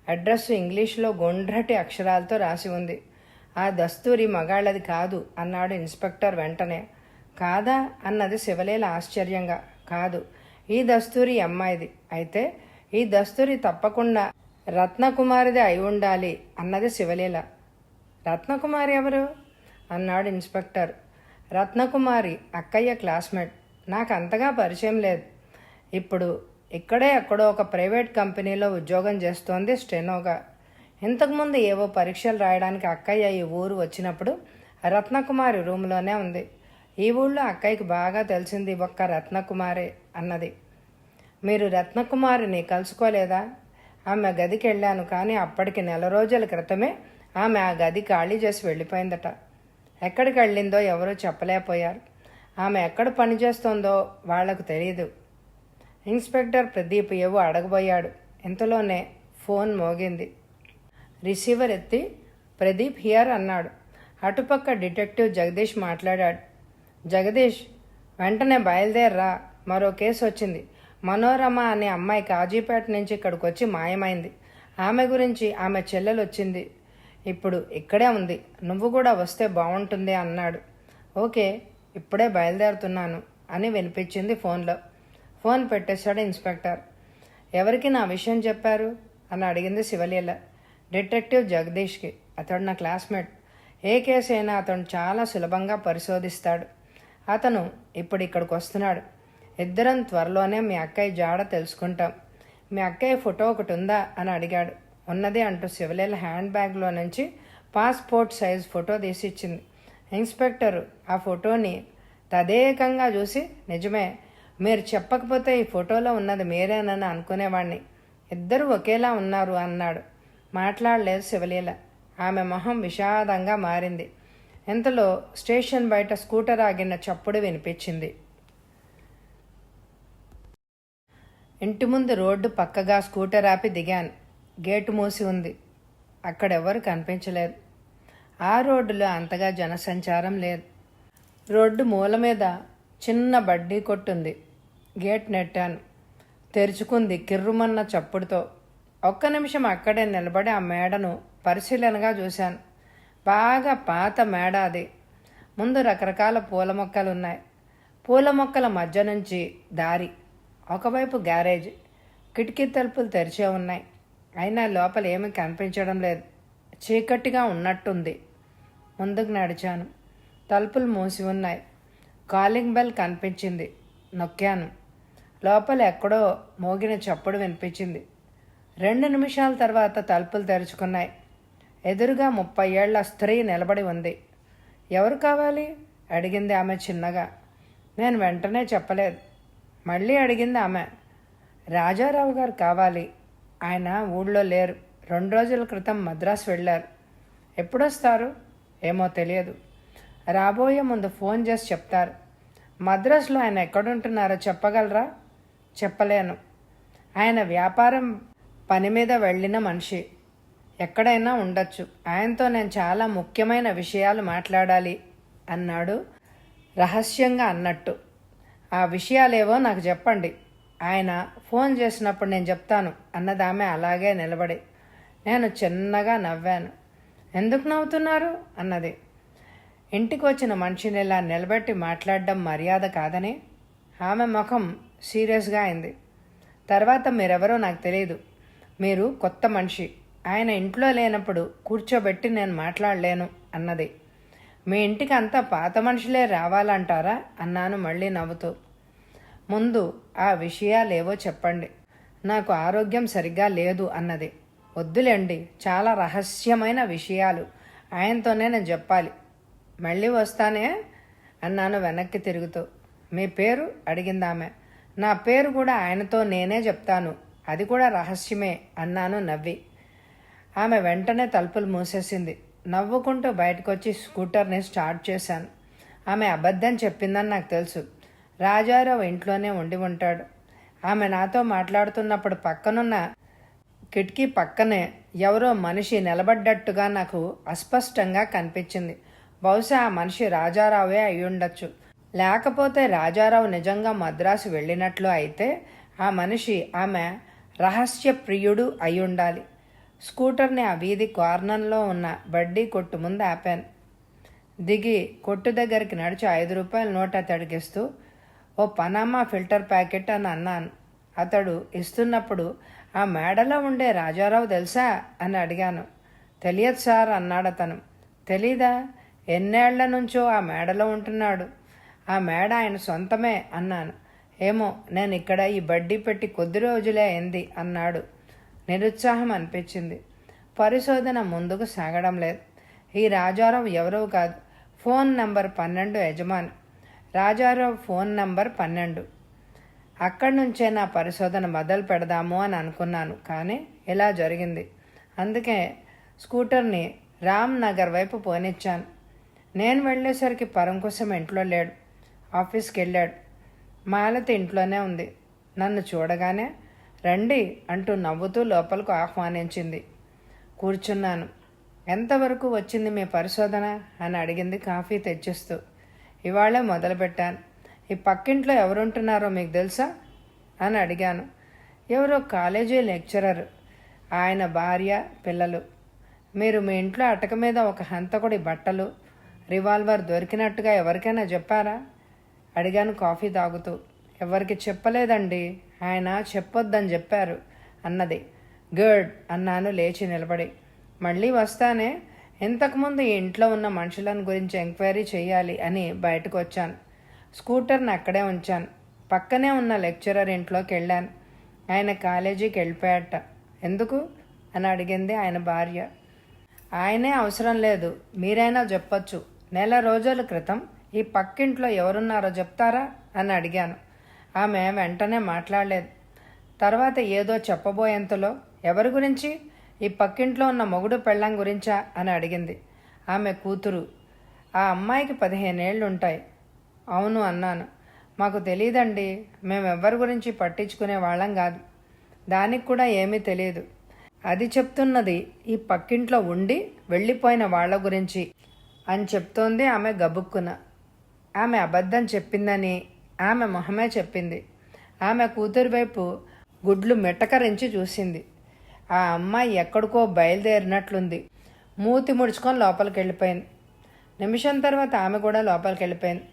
అడ్రస్ ఇంగ్లీష్లో గుండ్రటి అక్షరాలతో రాసి ఉంది. ఆ దస్తూరి మగాళ్ళది కాదు అన్నాడు ఇన్స్పెక్టర్ వెంటనే. కాదా అన్నది శివలీల ఆశ్చర్యంగా. కాదు, ఈ దస్తూరి అమ్మాయిది. అయితే ఈ దస్తూరి తప్పకుండా రత్నకుమారిది అయి ఉండాలి అన్నది శివలీల. రత్నకుమారి ఎవరు అన్నాడు ఇన్స్పెక్టర్. రత్నకుమారి అక్కయ్య క్లాస్మేట్. నాకు అంతగా పరిచయం లేదు. ఇప్పుడు ఇక్కడే ఎక్కడో ఒక ప్రైవేట్ కంపెనీలో ఉద్యోగం చేస్తోంది స్టెనోగా. ఇంతకుముందు ఏవో పరీక్షలు రాయడానికి అక్కయ్య ఈ ఊరు వచ్చినప్పుడు రత్నకుమారి రూమ్లోనే ఉంది. ఈ ఊళ్ళో అక్కయ్యకి బాగా తెలిసింది ఒక్క రత్నకుమారే అన్నది. మీరు రత్నకుమారిని కలుసుకోలేదా? ఆమె గదికి వెళ్ళాను, కానీ అప్పటికి 4 రోజుల క్రితమే ఆమె ఆ గది ఖాళీ చేసి వెళ్ళిపోయిందట. ఎక్కడికి వెళ్ళిందో ఎవరూ చెప్పలేకపోయారు. ఆమె ఎక్కడ పనిచేస్తోందో వాళ్లకు తెలియదు. ఇన్స్పెక్టర్ ప్రదీప్ ఏవో అడగబోయాడు. ఇంతలోనే ఫోన్ మోగింది. రిసీవర్ ఎత్తి ప్రదీప్ హియర్ అన్నాడు. అటుపక్క డిటెక్టివ్ జగదీష్ మాట్లాడాడు. జగదీష్, వెంటనే బయలుదేరరా, మరో కేసు వచ్చింది. మనోరమ అనే అమ్మాయి కాజీపేట నుంచి ఇక్కడికి వచ్చి మాయమైంది. ఆమె గురించి ఆమె చెల్లెలు వచ్చింది. ఇప్పుడు ఇక్కడే ఉంది. నువ్వు కూడా వస్తే బాగుంటుంది అన్నాడు. ఓకే, ఇప్పుడే బయలుదేరుతున్నాను అని వినిపించింది ఫోన్లో. ఫోన్ పెట్టేశాడు ఇన్స్పెక్టర్. ఎవరికి నా విషయం చెప్పారు అని అడిగింది శివలీల. డిటెక్టివ్ జగదీష్కి. అతడు నా క్లాస్మేట్. ఏ కేసు అయినా అతను చాలా సులభంగా పరిశోధిస్తాడు. అతను ఇప్పుడు ఇక్కడికి వస్తున్నాడు. ఇద్దరం త్వరలోనే మీ అక్కయ్య జాడ తెలుసుకుంటాం. మీ అక్కయ్య ఫోటో ఒకటి ఉందా అని అడిగాడు. ఉన్నది అంటూ శివలీల హ్యాండ్ బ్యాగ్లో నుంచి పాస్పోర్ట్ సైజ్ ఫోటో తీసి ఇచ్చింది. ఇన్స్పెక్టరు ఆ ఫోటోని తదేకంగా చూసి, నిజమే, మీరు చెప్పకపోతే ఈ ఫోటోలో ఉన్నది మీరేనని అనుకునేవాణ్ణి. ఇద్దరు ఒకేలా ఉన్నారు అన్నాడు. మాట్లాడలేదు శివలీల. ఆమె మొహం విషాదంగా మారింది. ఇంతలో స్టేషన్ బయట స్కూటర్ ఆగిన చప్పుడు వినిపించింది. ఇంటి ముందు రోడ్డు పక్కగా స్కూటర్ ఆపి దిగాను. గేటు మూసి ఉంది. అక్కడెవ్వరు కనిపించలేదు. ఆ రోడ్డులో అంతగా జనసంచారం లేదు. రోడ్డు మూల మీద చిన్న బడ్డీ కొట్టుంది. గేట్ నెట్టాను. తెరుచుకుంది కిర్రుమన్న చప్పుడుతో. ఒక్క నిమిషం అక్కడే నిలబడి ఆ మేడను పరిశీలనగా చూశాను. బాగా పాత మేడ అది. ముందు రకరకాల పూల మొక్కలున్నాయి. పూల మొక్కల మధ్య నుంచి దారి. ఒకవైపు గ్యారేజ్. కిటికీ తలుపులు తెరిచే ఉన్నాయి. అయినా లోపల ఏమీ కనిపించడం లేదు. చీకటిగా ఉన్నట్టుంది. ముందుకు నడిచాను. తలుపులు మూసి ఉన్నాయి. కాలింగ్ బెల్ కనిపించింది. నొక్కాను. లోపల ఎక్కడో మోగిన చప్పుడు వినిపించింది. 2 నిమిషాల తర్వాత తలుపులు తెరుచుకున్నాయి. ఎదురుగా 30 ఏళ్ల స్త్రీ నిలబడి ఉంది. ఎవరు కావాలి అడిగింది ఆమె చిన్నగా. నేను వెంటనే చెప్పలేదు. మళ్ళీ అడిగింది ఆమె. రాజారావు గారు కావాలి. ఆయన ఊళ్ళో లేరు. 2 రోజుల క్రితం మద్రాసు వెళ్ళారు. ఎప్పుడొస్తారు? ఏమో తెలియదు. రాబోయే ముందు ఫోన్ చేసి చెప్తారు. మద్రాసులో ఆయన ఎక్కడుంటున్నారో చెప్పగలరా? చెప్పలేను. ఆయన వ్యాపారం పని మీద వెళ్ళిన మనిషి. ఎక్కడైనా ఉండొచ్చు. ఆయనతో నేను చాలా ముఖ్యమైన విషయాలు మాట్లాడాలి అన్నాడు రహస్యంగా అన్నట్టు. ఆ విషయాలేవో నాకు చెప్పండి. ఆయన ఫోన్ చేసినప్పుడు నేను చెప్తాను అన్నదామె అలాగే నిలబడి. నేను చిన్నగా నవ్వాను. ఎందుకు నవ్వుతున్నారు అన్నది. ఇంటికి వచ్చిన మనిషిని ఇలా నిలబెట్టి మాట్లాడడం మర్యాద కాదని. ఆమె ముఖం సీరియస్గా అయింది. తర్వాత మీరెవరో నాకు తెలియదు. మీరు కొత్త మనిషి. ఆయన ఇంట్లో లేనప్పుడు కూర్చోబెట్టి నేను మాట్లాడలేను అన్నది. మీ ఇంటికి అంతా పాత మనుషులే రావాలంటారా అన్నాను మళ్ళీ నవ్వుతూ. ముందు ఆ విషయాలేవో చెప్పండి. నాకు ఆరోగ్యం సరిగ్గా లేదు అన్నది. వద్దులేండి, చాలా రహస్యమైన విషయాలు. ఆయనతోనే నేను చెప్పాలి. మళ్ళీ వస్తానే అన్నాను వెనక్కి తిరుగుతూ. మీ పేరు అడిగిందామె. నా పేరు కూడా ఆయనతో నేనే చెప్తాను. అది కూడా రహస్యమే అన్నాను నవ్వి. ఆమె వెంటనే తలుపులు మూసేసింది. నవ్వుకుంటూ బయటకొచ్చి స్కూటర్ని స్టార్ట్ చేశాను. ఆమె అబద్ధం చెప్పిందని నాకు తెలుసు. రాజారావు ఇంట్లోనే ఉండి ఉంటాడు. ఆమె నాతో మాట్లాడుతున్నప్పుడు పక్కనున్న కిటికీ పక్కనే ఎవరో మనిషి నిలబడ్డట్టుగా నాకు అస్పష్టంగా కనిపించింది. బహుశా ఆ మనిషి రాజారావే అయ్యుండొచ్చు. లేకపోతే రాజారావు నిజంగా మద్రాసు వెళ్ళినట్లు అయితే ఆ మనిషి ఆమె రహస్య ప్రియుడు అయ్యుండాలి. స్కూటర్ని ఆ వీధి కార్నర్లో ఉన్న బడ్డీ కొట్టు ముందు ఆపాను. దిగి కొట్టు దగ్గరికి నడిచి 5 రూపాయల నోట్ అతడికిస్తూ, ఓ పనామా ఫిల్టర్ ప్యాకెట్ అని అన్నాను. అతడు ఇస్తున్నప్పుడు, ఆ మేడలో ఉండే రాజారావు తెలుసా అని అడిగాను. తెలియదు సార్ అన్నాడు అతను. తెలీదా? ఎన్నేళ్ల నుంచో ఆ మేడలో ఉంటున్నాడు. ఆ మేడ ఆయన సొంతమే అన్నాను. ఏమో, నేను ఇక్కడ ఈ బడ్డీ పెట్టి కొద్ది రోజులే అయింది అన్నాడు. నిరుత్సాహం అనిపించింది. పరిశోధన ముందుకు సాగడం లేదు. ఈ రాజారావు ఎవరో కాదు, ఫోన్ నంబర్ 12 యజమాని. Rajarao phone number 12. అక్కడి నుంచే నా పరిశోధన మొదలు పెడదాము అని అనుకున్నాను. కానీ ఇలా జరిగింది. అందుకే స్కూటర్ని రామ్ నగర్ వైపు పోనిచ్చాను. నేను వెళ్ళేసరికి పరంకుశం ఇంట్లో లేడు, ఆఫీస్కి వెళ్ళాడు. మాలతి ఇంట్లోనే ఉంది. నన్ను చూడగానే రండి అంటూ నవ్వుతూ లోపలకు ఆహ్వానించింది. కూర్చున్నాను. ఎంతవరకు వచ్చింది మీ పరిశోధన అని అడిగింది కాఫీ తెచ్చిస్తూ. ఇవాళే మొదలుపెట్టాను. ఈ పక్కింట్లో ఎవరుంటున్నారో మీకు తెలుసా అని అడిగాను. ఎవరో కాలేజీ లెక్చరర్, ఆయన భార్య, పిల్లలు. మీరు మీ ఇంట్లో అటక మీద ఒక హంతకుడి బట్టలు, రివాల్వర్ దొరికినట్టుగా ఎవరికైనా చెప్పారా అడిగాను కాఫీ తాగుతూ. ఎవరికి చెప్పలేదండి, ఆయన చెప్పొద్దని చెప్పారు అన్నది. గుడ్ అన్నాను లేచి నిలబడి. మళ్ళీ వస్తానే, ఇంతకుముందు ఈ ఇంట్లో ఉన్న మనుషులను గురించి ఎంక్వైరీ చేయాలి అని బయటకు వచ్చాను. స్కూటర్ని అక్కడే ఉంచాను. పక్కనే ఉన్న లెక్చరర్ ఇంట్లోకి వెళ్ళాను. ఆయన కాలేజీకి వెళ్ళిపోయాట. ఎందుకు అని అడిగింది ఆయన భార్య. ఆయనే అవసరం లేదు, మీరైనా చెప్పొచ్చు. నెల రోజుల క్రితం ఈ పక్కింట్లో ఎవరున్నారో చెప్తారా అని అడిగాను. ఆమె వెంటనే మాట్లాడలేదు. తర్వాత ఏదో చెప్పబోయేంతలో, ఎవరి గురించి? ఈ పక్కింట్లో ఉన్న మొగుడు పెళ్ళాం గురించా అని అడిగింది. ఆమె కూతురు. ఆ అమ్మాయికి 15 ఏళ్ళు ఉంటాయి. అవును అన్నాను. మాకు తెలియదండి, మేమెవ్వరి గురించి పట్టించుకునే వాళ్ళం కాదు. దానికి కూడా ఏమీ తెలియదు. అది చెప్తున్నది ఈ పక్కింట్లో ఉండి వెళ్ళిపోయిన వాళ్ళ గురించి అని చెప్తోంది ఆమె గబుక్కున. ఆమె అబద్ధం చెప్పిందని ఆమె మొహమే చెప్పింది. ఆమె కూతురి వైపు గుడ్లు మెట్టకరించి చూసింది. ఆ అమ్మాయి ఎక్కడికో బయలుదేరినట్లుంది. మూతి ముడుచుకొని లోపలికి వెళ్ళిపోయింది. నిమిషం తర్వాత ఆమె కూడా లోపలికి వెళ్ళిపోయింది.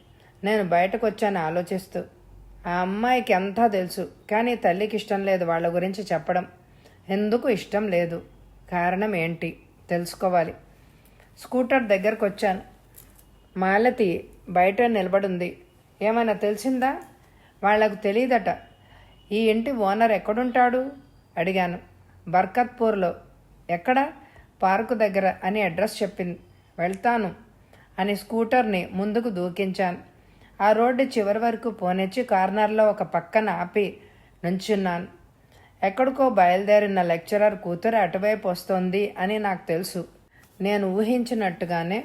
నేను బయటకు వచ్చాను ఆలోచిస్తూ. ఆ అమ్మాయికి అంతా తెలుసు, కానీ తల్లికి ఇష్టం లేదు వాళ్ళ గురించి చెప్పడం. ఎందుకు ఇష్టం లేదు? కారణం ఏంటి తెలుసుకోవాలి. స్కూటర్ దగ్గరకు వచ్చాను. మాలతి బయట నిలబడింది. ఏమైనా తెలిసిందా? వాళ్లకు తెలియదట. ఈ ఇంటి ఓనర్ ఎక్కడుంటాడు అడిగాను. బర్కత్పూర్లో. ఎక్కడ? పార్కు దగ్గర అని అడ్రస్ చెప్పింది. వెళ్తాను అని స్కూటర్ని ముందుకు దూకించాను. ఆ రోడ్డు చివరి వరకు పోనిచ్చి కార్నర్లో ఒక పక్కన ఆపి నుంచున్నాను. ఎక్కడికో బయలుదేరిన లెక్చరర్ కూతురు అటువైపు వస్తోంది అని నాకు తెలుసు. నేను ఊహించినట్టుగానే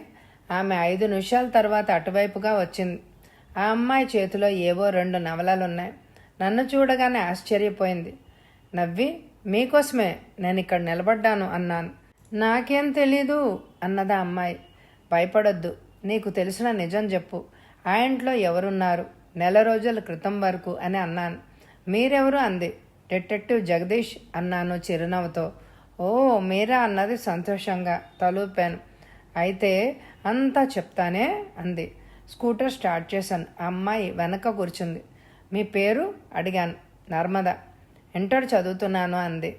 ఆమె 5 నిమిషాల తర్వాత అటువైపుగా వచ్చింది. ఆ అమ్మాయి చేతిలో ఏవో 2 నవలలున్నాయి. నన్ను చూడగానే ఆశ్చర్యపోయింది. నవ్వి, మీకోసమే నేను ఇక్కడ నిలబడ్డాను అన్నాను. నాకేం తెలీదు అన్నదా అమ్మాయి. భయపడొద్దు, నీకు తెలిసిన నిజం చెప్పు. ఆ ఇంట్లో ఎవరున్నారు నెల రోజుల క్రితం వరకు అని అన్నాను. మీరెవరు అంది. డిటెక్టివ్ జగదీష్ అన్నాను చిరునవ్వుతో. ఓ మీరా అన్నది సంతోషంగా తలూపాను. అయితే అంతా చెప్తానే అంది. స్కూటర్ స్టార్ట్ చేశాను. ఆ అమ్మాయి వెనక కూర్చుంది. మీ పేరు అడిగాను. నర్మద. ఇంటర్ చదువుతున్నాను అంది.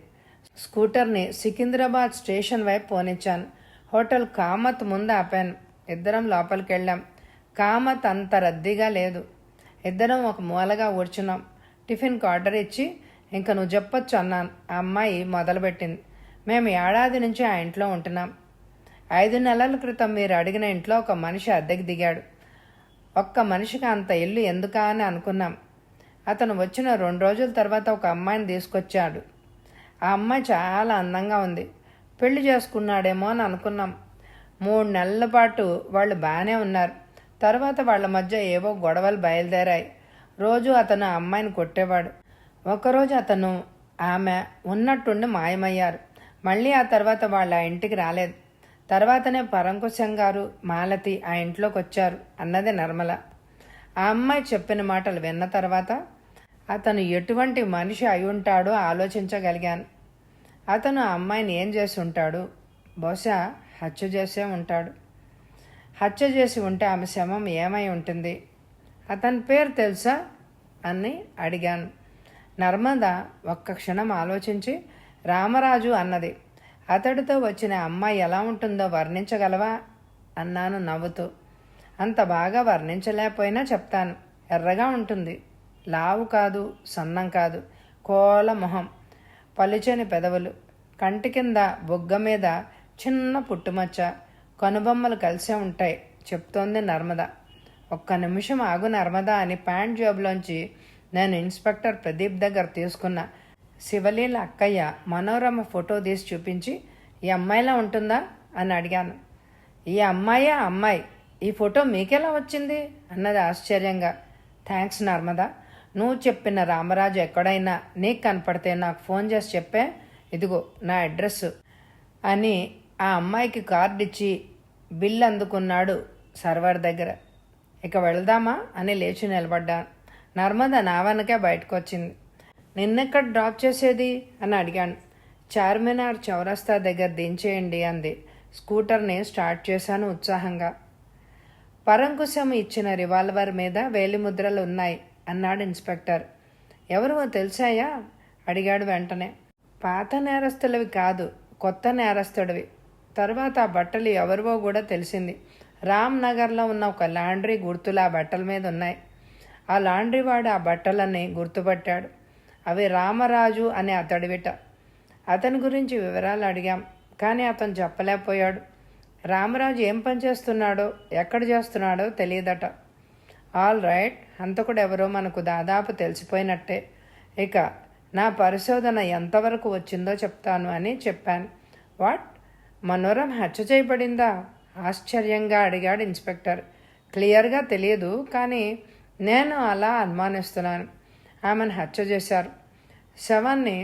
స్కూటర్ని సికింద్రాబాద్ స్టేషన్ వైపు పోనిచ్చాను. హోటల్ కామత్ ముందు ఆపాను. ఇద్దరం లోపలికి వెళ్ళాం. కామత్ అంత రద్దీగా లేదు. ఇద్దరం ఒక మూలగా కూర్చున్నాం. టిఫిన్కి ఆర్డర్ ఇచ్చి, ఇంక నువ్వు చెప్పొచ్చు అన్నాను. ఆ అమ్మాయి మొదలుపెట్టింది. మేము ఏడాది నుంచి ఆ ఇంట్లో ఉంటున్నాం. 5 నెలల క్రితం మీరు అడిగిన ఇంట్లో ఒక మనిషి అద్దెకి దిగాడు. ఒక్క మనిషికి అంత ఇల్లు ఎందుకా అని అనుకున్నాం. అతను వచ్చిన 2 రోజుల తర్వాత ఒక అమ్మాయిని తీసుకొచ్చాడు. ఆ అమ్మాయి చాలా అందంగా ఉంది. పెళ్లి చేసుకున్నాడేమో అని అనుకున్నాం. 3 నెలల పాటు వాళ్ళు బాగానే ఉన్నారు. తర్వాత వాళ్ళ మధ్య ఏవో గొడవలు బయలుదేరాయి. రోజు అతను ఆ అమ్మాయిని కొట్టేవాడు. ఒకరోజు అతను ఆమె ఉన్నట్టుండి మాయమయ్యారు. మళ్ళీ ఆ తర్వాత వాళ్ళ ఇంటికి రాలేదు. తర్వాతనే పరంకుశం గారు, మాలతి ఆ ఇంట్లోకి వచ్చారు అన్నది నిర్మల. ఆ అమ్మాయి చెప్పిన మాటలు విన్న తర్వాత అతను ఎటువంటి మనిషి అయి ఉంటాడో ఆలోచించగలిగాను. అతను ఆ అమ్మాయిని ఏం చేసి ఉంటాడు? బహుశా హత్య చేసే ఉంటాడు. హత్య చేసి ఉంటే ఆమె శవం ఏమై ఉంటుంది? అతని పేరు తెలుసా అని అడిగాను. నర్మద ఒక్క క్షణం ఆలోచించి రామరాజు అన్నది. అతడితో వచ్చిన అమ్మాయి ఎలా ఉంటుందో వర్ణించగలవా అన్నాను నవ్వుతూ. అంత బాగా వర్ణించలేకపోయినా చెప్తాను. ఎర్రగా ఉంటుంది, లావు కాదు, సన్నం కాదు, కోల మొహం, పలుచని పెదవులు, కంటి కింద బొగ్గ మీద చిన్న పుట్టుమచ్చ, కనుబొమ్మలు కలిసే ఉంటాయి చెప్తోంది నర్మద. ఒక్క నిమిషం ఆగు నర్మద అని ప్యాంట్ జేబులోంచి నేను ఇన్స్పెక్టర్ ప్రదీప్ దగ్గర తీసుకున్న శివలీల అక్కయ్య మనోరమ ఫోటో తీసి చూపించి, ఈ అమ్మాయిలా ఉంటుందా అని అడిగాను. ఈ అమ్మాయే అమ్మాయి, ఈ ఫోటో మీకెలా వచ్చింది అన్నది ఆశ్చర్యంగా. థ్యాంక్స్ నర్మద, నువ్వు చెప్పిన రామరాజు ఎక్కడైనా నీకు కనపడితే నాకు ఫోన్ చేసి చెప్పే, ఇదిగో నా అడ్రస్ అని ఆ అమ్మాయికి కార్డు ఇచ్చి బిల్ అందుకున్నాడు సర్వర్ దగ్గర. ఇక వెళదామా అని లేచి నిలబడ్డాను. నర్మద నా వెనకే బయటకు వచ్చింది. నిన్నెక్కడ డ్రాప్ చేసేది అని అడిగాను. చార్మినార్ చౌరస్తా దగ్గర దించేయండి అంది. స్కూటర్ని స్టార్ట్ చేశాను ఉత్సాహంగా. పరంకుశం ఇచ్చిన రివాల్వర్ మీద వేలిముద్రలు ఉన్నాయి అన్నాడు ఇన్స్పెక్టర్. ఎవరో తెలుసాయా అడిగాడు వెంటనే. పాత నేరస్తులవి కాదు, కొత్త నేరస్తుడివి. తర్వాత ఆ బట్టలు ఎవరివో కూడా తెలిసింది. రామ్ నగర్లో ఉన్న ఒక లాండ్రీ గుర్తులు ఆ బట్టల మీద ఉన్నాయి. ఆ లాండ్రీ వాడు ఆ బట్టలని గుర్తుపట్టాడు. అవి రామరాజు అనే అతడివిట. అతని గురించి వివరాలు అడిగాం, కానీ అతను చెప్పలేకపోయాడు. రామరాజు ఏం పని చేస్తున్నాడో, ఎక్కడ చేస్తున్నాడో తెలియదట. ఆల్ రైట్, హంతకుడు ఎవరో మనకు దాదాపు తెలిసిపోయినట్టే. ఇక నా పరిశోధన ఎంతవరకు వచ్చిందో చెప్తాను అని చెప్పాను. వాట్, మనోరం హత్య చేయబడిందా ఆశ్చర్యంగా అడిగాడు ఇన్స్పెక్టర్. క్లియర్గా తెలియదు, కానీ నేను అలా అనుమానిస్తున్నాను. ఆమెను హత్య చేశారు. శవాన్ని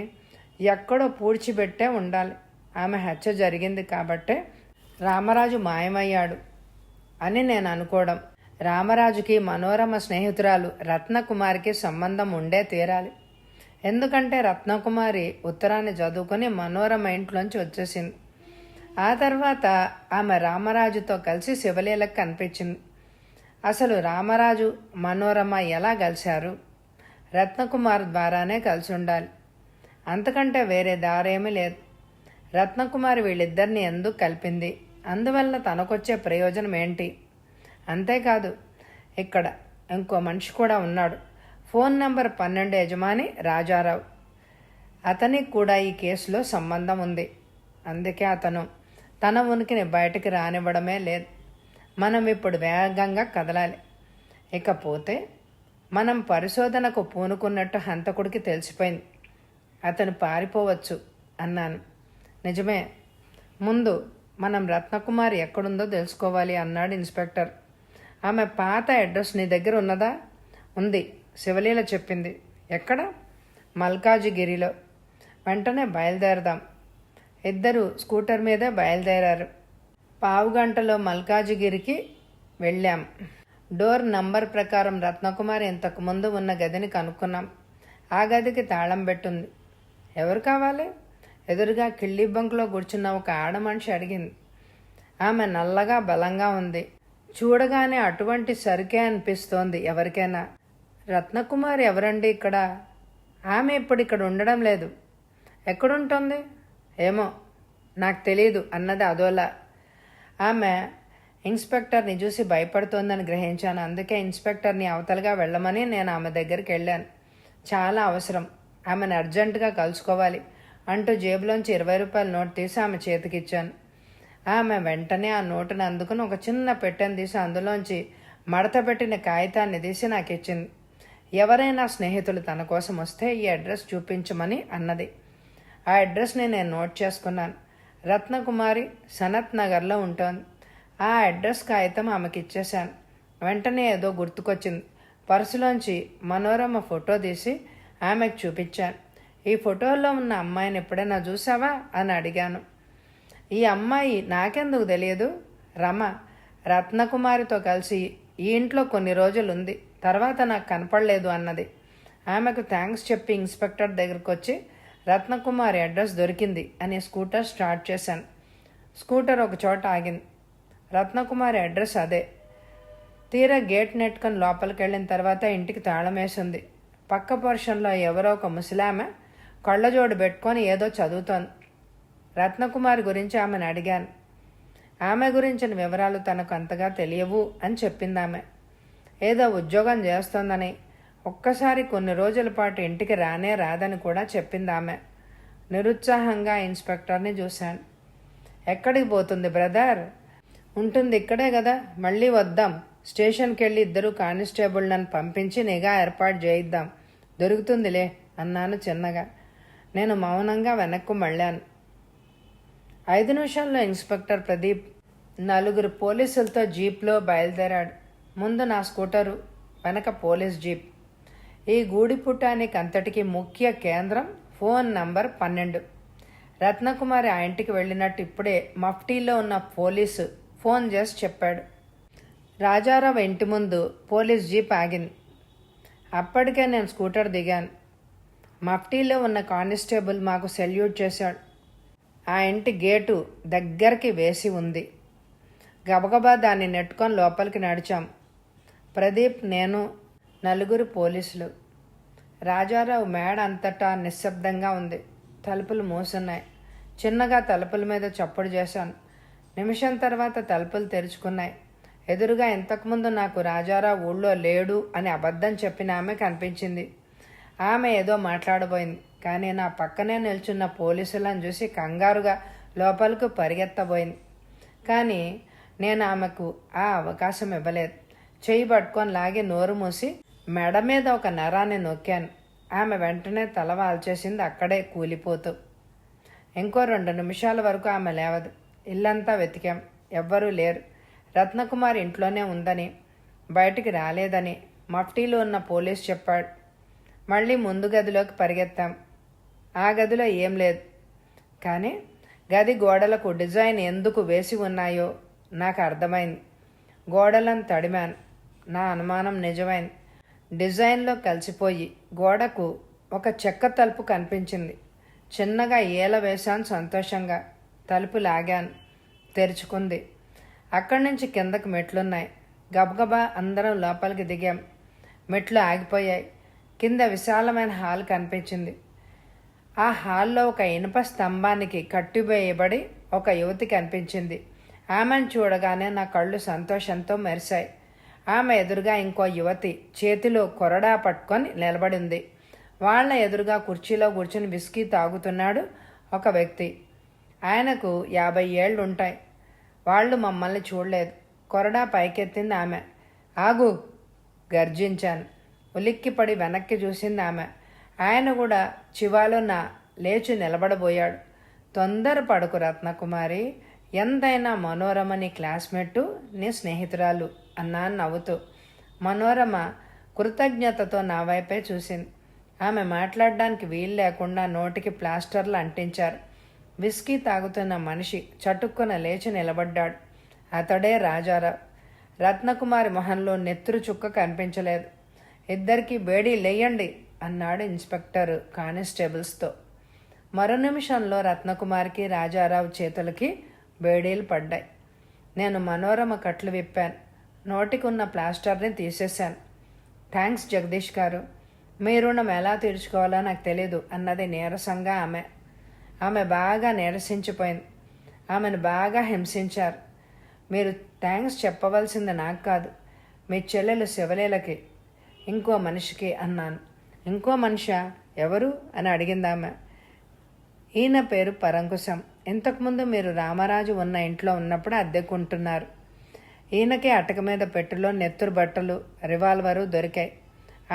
ఎక్కడో పూడ్చిపెట్టే ఉండాలి. ఆమె హత్య జరిగింది కాబట్టే రామరాజు మాయమయ్యాడు అని నేను అనుకోవడం. రామరాజుకి మనోరమ స్నేహితురాలు రత్నకుమారికి సంబంధం ఉండే తీరాలి. ఎందుకంటే రత్నకుమారి ఉత్తరాన్ని చదువుకొని మనోరమ ఇంట్లోంచి వచ్చేసింది. ఆ తర్వాత ఆమె రామరాజుతో కలిసి శివలీలకు కనిపించింది. అసలు రామరాజు మనోరమ ఎలా కలిశారు? రత్నకుమార్ ద్వారానే కలిసి ఉండాలి. అంతకంటే వేరే దారేమీ లేదు. రత్నకుమారి వీళ్ళిద్దరిని ఎందుకు కలిపింది? అందువల్ల తనకొచ్చే ప్రయోజనం ఏంటి? అంతేకాదు, ఇక్కడ ఇంకో మనిషి కూడా ఉన్నాడు. ఫోన్ నంబర్ 12 యజమాని రాజారావు. అతనికి కూడా ఈ కేసులో సంబంధం ఉంది. అందుకే అతను తన ఉనికిని బయటికి రానివ్వడమే లేదు. మనం ఇప్పుడు వేగంగా కదలాలి. ఇకపోతే మనం పరిశోధనకు పూనుకున్నట్టు హంతకుడికి తెలిసిపోయింది. అతను పారిపోవచ్చు అన్నాను. నిజమే, ముందు మనం రత్నకుమారి ఎక్కడుందో తెలుసుకోవాలి అన్నాడు ఇన్స్పెక్టర్. ఆమె పాత అడ్రస్ నీ దగ్గర ఉన్నదా? ఉంది, శివలీల చెప్పింది. ఎక్కడ? మల్కాజిగిరిలో. వెంటనే బయలుదేరదాం. ఇద్దరు స్కూటర్ మీదే బయలుదేరారు. పావుగంటలో మల్కాజిగిరికి వెళ్ళాం. డోర్ నంబర్ ప్రకారం రత్నకుమారి ఇంతకుముందు ఉన్న గదిని కనుక్కున్నాం. ఆ గదికి తాళం పెట్టుంది. ఎవరు కావాలి? ఎదురుగా కిళ్ళి బంకులో కూర్చున్న ఒక ఆడమనిషి అడిగింది. ఆమె నల్లగా బలంగా ఉంది. చూడగానే అటువంటి సరికే అనిపిస్తోంది ఎవరికైనా. రత్నకుమారి ఎవరండి ఇక్కడ? ఆమె ఇప్పుడు ఇక్కడ ఉండడం లేదు. ఎక్కడుంటుంది? ఏమో నాకు తెలీదు అన్నది అదోలా. ఆమె ఇన్స్పెక్టర్ని చూసి భయపడుతోందని గ్రహించాను. అందుకే ఇన్స్పెక్టర్ని అవతలగా వెళ్ళమని నేను ఆమె దగ్గరికి వెళ్ళాను. చాలా అవసరం, ఆమెను అర్జెంటుగా కలుసుకోవాలి అంటూ జేబులోంచి 20 రూపాయల నోటు తీసి ఆమె చేతికిచ్చాను. ఆమె వెంటనే ఆ నోటును అందుకుని ఒక చిన్న పెట్టెను తీసి అందులోంచి మడత పెట్టిన కాగితాన్ని తీసి నాకు ఇచ్చింది. ఎవరైనా స్నేహితులు తన కోసం వస్తే ఈ అడ్రస్ చూపించమని అన్నది. ఆ అడ్రస్ని నేను నోట్ చేసుకున్నాను. రత్నకుమారి సనత్ నగర్లో ఉంటుంది. ఆ అడ్రస్ కాగితం ఆమెకి ఇచ్చేశాను. వెంటనే ఏదో గుర్తుకొచ్చింది. పర్సులోంచి మనోరమ ఫోటో తీసి ఆమెకు చూపించాను. ఈ ఫోటోలో ఉన్న అమ్మాయిని ఎప్పుడైనా చూసావా అని అడిగాను. ఈ అమ్మాయి నాకెందుకు తెలియదు? రమ రత్నకుమారితో కలిసి ఈ ఇంట్లో కొన్ని రోజులు ఉంది, తర్వాత నాకు కనపడలేదు అన్నది. ఆమెకు థ్యాంక్స్ చెప్పి ఇన్స్పెక్టర్ దగ్గరకు వచ్చి రత్నకుమారి అడ్రస్ దొరికింది అని స్కూటర్ స్టార్ట్ చేశాను. స్కూటర్ ఒక చోట ఆగింది. రత్నకుమారి అడ్రస్ అదే. తీరా గేట్ నెట్టుకొని లోపలికి వెళ్ళిన తర్వాత ఇంటికి తాళం వేసింది. పక్క పోర్షన్లో ఎవరో ఒక ముసలామె కళ్ళజోడు పెట్టుకొని ఏదో చదువుతోంది. రత్నకుమారి గురించి ఆమెను అడిగాను. ఆమె గురించిన వివరాలు తనకు అంతగా తెలియవు అని చెప్పింది ఆమె. ఏదో ఉద్యోగం చేస్తోందని, ఒక్కసారి కొన్ని రోజుల పాటు ఇంటికి రానే రాదని కూడా చెప్పింది ఆమె. నిరుత్సాహంగా ఇన్స్పెక్టర్ని చూశాను. ఎక్కడికి పోతుంది బ్రదర్? ఉంటుంది ఇక్కడే కదా, మళ్ళీ వద్దాం. స్టేషన్కి వెళ్ళి ఇద్దరు కానిస్టేబుల్ నన్ను పంపించి నిఘా ఏర్పాటు చేయిద్దాం, దొరుకుతుందిలే అన్నాను చిన్నగా. నేను మౌనంగా వెనక్కు మళ్ళాను. 5 నిమిషాల్లో ఇన్స్పెక్టర్ ప్రదీప్ 4 పోలీసులతో జీప్లో బయలుదేరాడు. ముందు నా స్కూటరు, వెనక పోలీస్ జీప్. ఈ గూడిపుటానికి అంతటికి ముఖ్య కేంద్రం ఫోన్ నంబర్ 12. రత్నకుమారి ఆ ఇంటికి వెళ్ళినట్టు ఇప్పుడే మఫ్టీలో ఉన్న పోలీసు ఫోన్ చేసి చెప్పాడు. రాజారావు ఇంటి ముందు పోలీస్ జీప్ ఆగింది. అప్పటికే నేను స్కూటర్ దిగాను. మఫ్టీలో ఉన్న కానిస్టేబుల్ మాకు సెల్యూట్ చేశాడు. ఆ ఇంటి గేటు దగ్గరికి వేసి ఉంది. గబగబా దాన్ని నెట్టుకొని లోపలికి నడిచాం. ప్రదీప్, నేను, 4 పోలీసులు. రాజారావు మేడ అంతటా నిశ్శబ్దంగా ఉంది. తలుపులు మూసున్నాయి. చిన్నగా తలుపుల మీద చప్పుడు చేశాను. నిమిషం తర్వాత తలుపులు తెరుచుకున్నాయి. ఎదురుగా ఇంతకుముందు నాకు రాజారావు ఊళ్ళో లేడు అని అబద్ధం చెప్పిన ఆమె కనిపించింది. ఆమె ఏదో మాట్లాడబోయింది, కానీ నా పక్కనే నిల్చున్న పోలీసులను చూసి కంగారుగా లోపలకు పరిగెత్తబోయింది. కానీ నేను ఆమెకు ఆ అవకాశం ఇవ్వలేదు. చెయ్యి పట్టుకొని లాగి నోరు మూసి మెడ మీద ఒక నరాన్ని నొక్కాను. ఆమె వెంటనే తల వాల్చేసింది, అక్కడే కూలిపోతూ. ఇంకో 2 నిమిషాల వరకు ఆమె లేవదు. ఇల్లంతా వెతికాం, ఎవ్వరూ లేరు. రత్నకుమారి ఇంట్లోనే ఉందని, బయటికి రాలేదని మఫ్టీలో ఉన్న పోలీస్ చెప్పాడు. మళ్ళీ ముందు గదిలోకి పరిగెత్తాం. ఆ గదిలో ఏం లేదు. కానీ గది గోడలకు డిజైన్ ఎందుకు వేసి ఉన్నాయో నాకు అర్థమైంది. గోడలను తడిమాను. నా అనుమానం నిజమైంది. డిజైన్లో కలిసిపోయి గోడకు ఒక చెక్క తలుపు కనిపించింది. చిన్నగా ఏల వేశాను సంతోషంగా. తలుపు లాగాను, తెరుచుకుంది. అక్కడి నుంచి కిందకు మెట్లున్నాయి. గబగబా అందరం లోపలికి దిగాం. మెట్లు ఆగిపోయాయి. కింద విశాలమైన హాల్ కనిపించింది. ఆ హాల్లో ఒక ఇనుప స్తంభానికి కట్టివేయబడి ఒక యువతి కనిపించింది. ఆమెను చూడగానే నా కళ్ళు సంతోషంతో మెరిశాయి. ఆమె ఎదురుగా ఇంకో యువతి చేతిలో కొరడా పట్టుకొని నిలబడింది. వాళ్ళ ఎదురుగా కుర్చీలో కూర్చుని విస్కీ తాగుతున్నాడు ఒక వ్యక్తి. ఆయనకు 50 ఏళ్ళు ఉంటాయి. వాళ్ళు మమ్మల్ని చూడలేదు. కొరడా పైకెత్తింది ఆమె. ఆగు, గర్జించాను. ఉలిక్కిపడి వెనక్కి చూసింది ఆమె. ఆయన కూడా చివాలున లేచి నిలబడబోయాడు. తొందరపడకు రత్నకుమారి, ఎంతైనా మనోరమ నీ క్లాస్మేటు, నీ స్నేహితురాలు అన్నాను నవ్వుతూ. మనోరమ కృతజ్ఞతతో నా వైపే చూసింది. ఆమె మాట్లాడడానికి వీలు లేకుండా నోటికి ప్లాస్టర్లు అంటించారు. విస్కీ తాగుతున్న మనిషి చటుక్కున లేచి నిలబడ్డాడు. అతడే రాజారావు. రత్నకుమారి మొహంలో నెత్తురు చుక్క కనిపించలేదు. ఇద్దరికీ బేడీ లేయండి అన్నాడు ఇన్స్పెక్టర్ కానిస్టేబుల్స్తో. మరో నిమిషంలో రత్నకుమారికి రాజారావు చేతులకి బేడీలు పడ్డాయి. నేను మనోరమ కట్లు విప్పాను. నోటికి ఉన్న ప్లాస్టర్ని తీసేశాను. థ్యాంక్స్ జగదీష్ గారు, మీ రుణం ఎలా తీర్చుకోవాలో నాకు తెలీదు అన్నది నీరసంగా ఆమె. ఆమె బాగా నీరసించిపోయింది. ఆమెను బాగా హింసించారు. మీరు థ్యాంక్స్ చెప్పవలసింది నాకు కాదు, మీ చెల్లెలు శివలీలకి, ఇంకో మనిషికి అన్నాను. ఇంకో మనిషా? ఎవరు అని అడిగింది ఆమె. ఈయన పేరు పరంకుశం. ఇంతకుముందు మీరు రామరాజు ఉన్న ఇంట్లో ఉన్నప్పుడు అద్దెకుంటున్నారు. ఈయనకి అటక మీద పెట్టెలో నెత్తురు బట్టలు, రివాల్వరు దొరికాయి.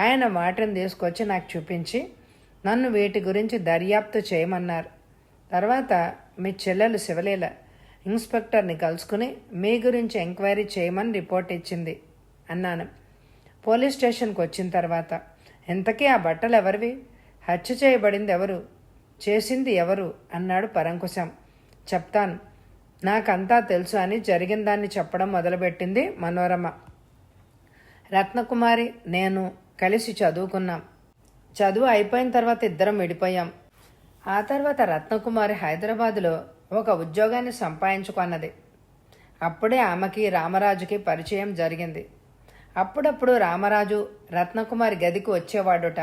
ఆయన వాటిని తీసుకొచ్చి నాకు చూపించి నన్ను వీటి గురించి దర్యాప్తు చేయమన్నారు. తర్వాత మీ చెల్లెలు శివలీల ఇన్స్పెక్టర్ని కలుసుకుని మీ గురించి ఎంక్వైరీ చేయమని రిపోర్ట్ ఇచ్చింది అన్నాను. పోలీస్ స్టేషన్కి వచ్చిన తర్వాత, ఇంతకీ ఆ బట్టలు ఎవరివి? హత్య చేయబడింది ఎవరు? చేసింది ఎవరు అన్నాడు పరంకుశం. చెప్తాను, నాకంతా తెలుసు అని జరిగిన దాన్ని చెప్పడం మొదలుపెట్టింది మనోరమ. రత్నకుమారి నేను కలిసి చదువుకున్నాం. చదువు అయిపోయిన తర్వాత ఇద్దరం విడిపోయాం. ఆ తర్వాత రత్నకుమారి హైదరాబాదులో ఒక ఉద్యోగాన్ని సంపాదించుకున్నది. అప్పుడే ఆమెకి రామరాజుకి పరిచయం జరిగింది. అప్పుడప్పుడు రామరాజు రత్నకుమారి గదికి వచ్చేవాడుట.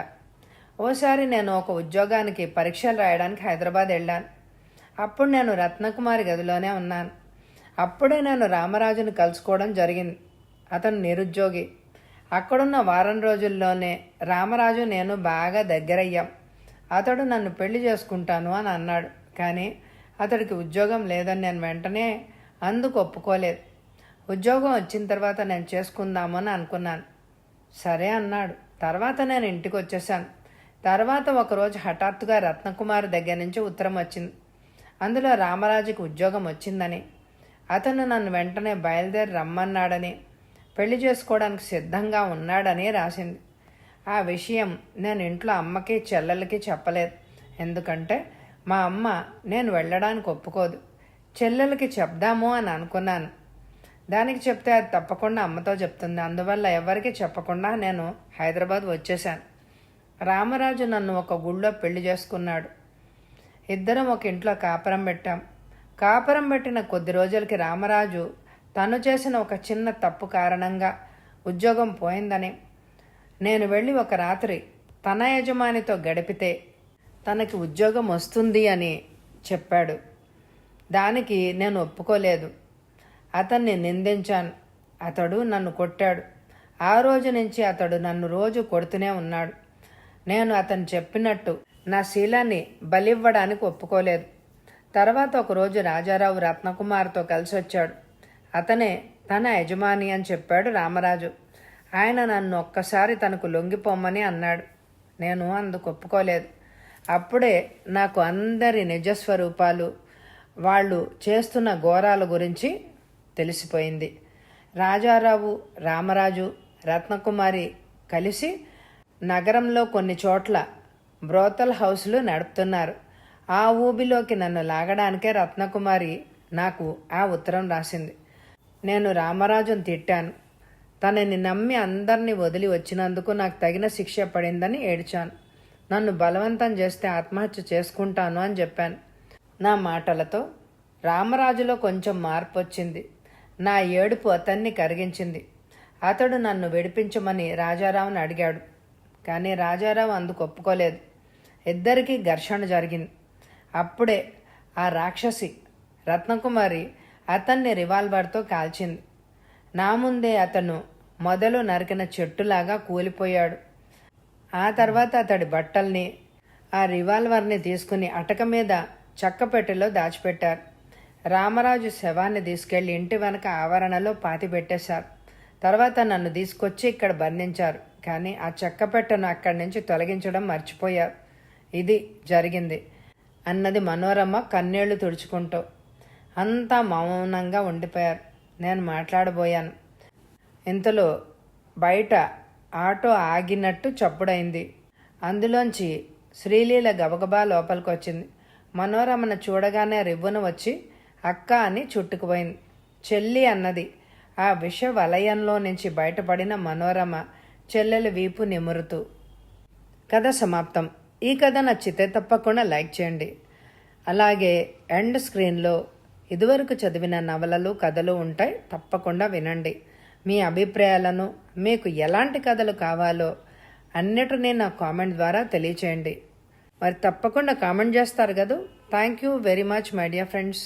ఓసారి నేను ఒక ఉద్యోగానికి పరీక్షలు రాయడానికి హైదరాబాద్ వెళ్ళాను. అప్పుడు నేను రత్నకుమారి గదిలోనే ఉన్నాను. అప్పుడే నేను రామరాజును కలుసుకోవడం జరిగింది. అతను నిరుద్యోగి. అక్కడున్న వారం రోజుల్లోనే రామరాజు నేను బాగా దగ్గరయ్యాం. అతడు నన్ను పెళ్లి చేసుకుంటాను అని అన్నాడు. కానీ అతడికి ఉద్యోగం లేదని నేను వెంటనే అందుకు ఒప్పుకోలేదు. ఉద్యోగం వచ్చిన తర్వాత నేను చేసుకుందామని అనుకున్నాను. సరే అన్నాడు. తర్వాత నేను ఇంటికి వచ్చేసాను. తర్వాత ఒకరోజు హఠాత్తుగా రత్నకుమారి దగ్గర నుంచి ఉత్తరం వచ్చింది. అందులో రామరాజుకి ఉద్యోగం వచ్చిందని, అతను నన్ను వెంటనే బయలుదేరి రమ్మన్నాడని, పెళ్లి చేసుకోవడానికి సిద్ధంగా ఉన్నాడని రాసింది. ఆ విషయం నేను ఇంట్లో అమ్మకి చెల్లెలకి చెప్పలేదు. ఎందుకంటే మా అమ్మ నేను వెళ్ళడానికి ఒప్పుకోదు. చెల్లెలకి చెప్దాము అని అనుకున్నాను. దానికి చెప్తే అది తప్పకుండా అమ్మతో చెప్తుంది. అందువల్ల ఎవరికి చెప్పకుండా నేను హైదరాబాద్ వచ్చేశాను. రామరాజు నన్ను ఒక గుళ్ళో పెళ్లి చేసుకున్నాడు. ఇద్దరం ఒక ఇంట్లో కాపురం పెట్టాం. కాపురం పెట్టిన కొద్ది రోజులకి రామరాజు తను చేసిన ఒక చిన్న తప్పు కారణంగా ఉద్యోగం పోయిందని, నేను వెళ్ళి ఒక రాత్రి తన యజమానితో గడిపితే తనకి ఉద్యోగం వస్తుంది అని చెప్పాడు. దానికి నేను ఒప్పుకోలేదు. అతన్ని నిందించాను. అతడు నన్ను కొట్టాడు. ఆ రోజు నుంచి అతడు నన్ను రోజు కొడుతూనే ఉన్నాడు. నేను అతను చెప్పినట్టు నా శీలాన్ని బలివ్వడానికి ఒప్పుకోలేదు. తర్వాత ఒకరోజు రాజారావు రత్నకుమార్తో కలిసి వచ్చాడు. అతనే తన యజమాని అని చెప్పాడు రామరాజు. ఆయన నన్ను ఒక్కసారి తనకు లొంగిపోమ్మని అన్నాడు. నేను అందుకు ఒప్పుకోలేదు. అప్పుడే నాకు అందరి నిజస్వరూపాలు, వాళ్ళు చేస్తున్న ఘోరాల గురించి తెలిసిపోయింది. రాజారావు, రామరాజు, రత్నకుమారి కలిసి నగరంలో కొన్ని చోట్ల బ్రోతల్ హౌస్లు నడుపుతున్నారు. ఆ ఊబిలోకి నన్ను లాగడానికే రత్నకుమారి నాకు ఆ ఉత్తరం రాసింది. నేను రామరాజును తిట్టాను. తనని నమ్మి అందరినీ వదిలి వచ్చినందుకు నాకు తగిన శిక్ష పడిందని ఏడ్చాను. నన్ను బలవంతం చేస్తే ఆత్మహత్య చేసుకుంటాను అని చెప్పాను. నా మాటలతో రామరాజులో కొంచెం మార్పు వచ్చింది. నా ఏడుపు అతన్ని కరిగించింది. అతడు నన్ను విడిపించమని రాజారావుని అడిగాడు. కానీ రాజారావు అందుకు ఒప్పుకోలేదు. ఇద్దరికీ ఘర్షణ జరిగింది. అప్పుడే ఆ రాక్షసి రత్నకుమారి అతన్ని రివాల్వర్తో కాల్చింది. నా ముందే అతను మొదలు నరికిన చెట్టులాగా కూలిపోయాడు. ఆ తర్వాత అతడి బట్టల్ని, ఆ రివాల్వర్ని తీసుకుని అటక మీద చెక్కపెట్టెలో దాచిపెట్టారు. రామరాజు శవాన్ని తీసుకెళ్లి ఇంటి వెనక ఆవరణలో పాతిపెట్టేశారు. తర్వాత నన్ను తీసుకొచ్చి ఇక్కడ బంధించారు. కానీ ఆ చెక్కపెట్టెను అక్కడి నుంచి తొలగించడం మర్చిపోయారు. ఇది జరిగింది అన్నది మనోరమ కన్నీళ్లు తుడుచుకుంటూ. అంతా మౌనంగా ఉండిపోయారు. నేను మాట్లాడబోయాను. ఇంతలో బయట ఆటో ఆగినట్టు చప్పుడైంది. అందులోంచి శ్రీలీల గబగబా లోపలికి వచ్చింది. మనోరమను చూడగానే రివ్వున వచ్చి అక్క అని చుట్టుకుపోయింది. చెల్లి అన్నది. ఆ విష వలయంలో నుంచి బయటపడిన మనోరమ చెల్లెల వీపు నిమురుతూ. కథ సమాప్తం. ఈ కథ నచ్చితే తప్పకుండా లైక్ చేయండి. అలాగే ఎండ్ స్క్రీన్లో ఇదివరకు చదివిన నవలలు, కథలు ఉంటాయి. తప్పకుండా వినండి. మీ అభిప్రాయాలను, మీకు ఎలాంటి కథలు కావాలో అన్నిటినీ నా కామెంట్ ద్వారా తెలియచేయండి. మరి తప్పకుండా కామెంట్ చేస్తారు కదా. Thank you very much my dear friends.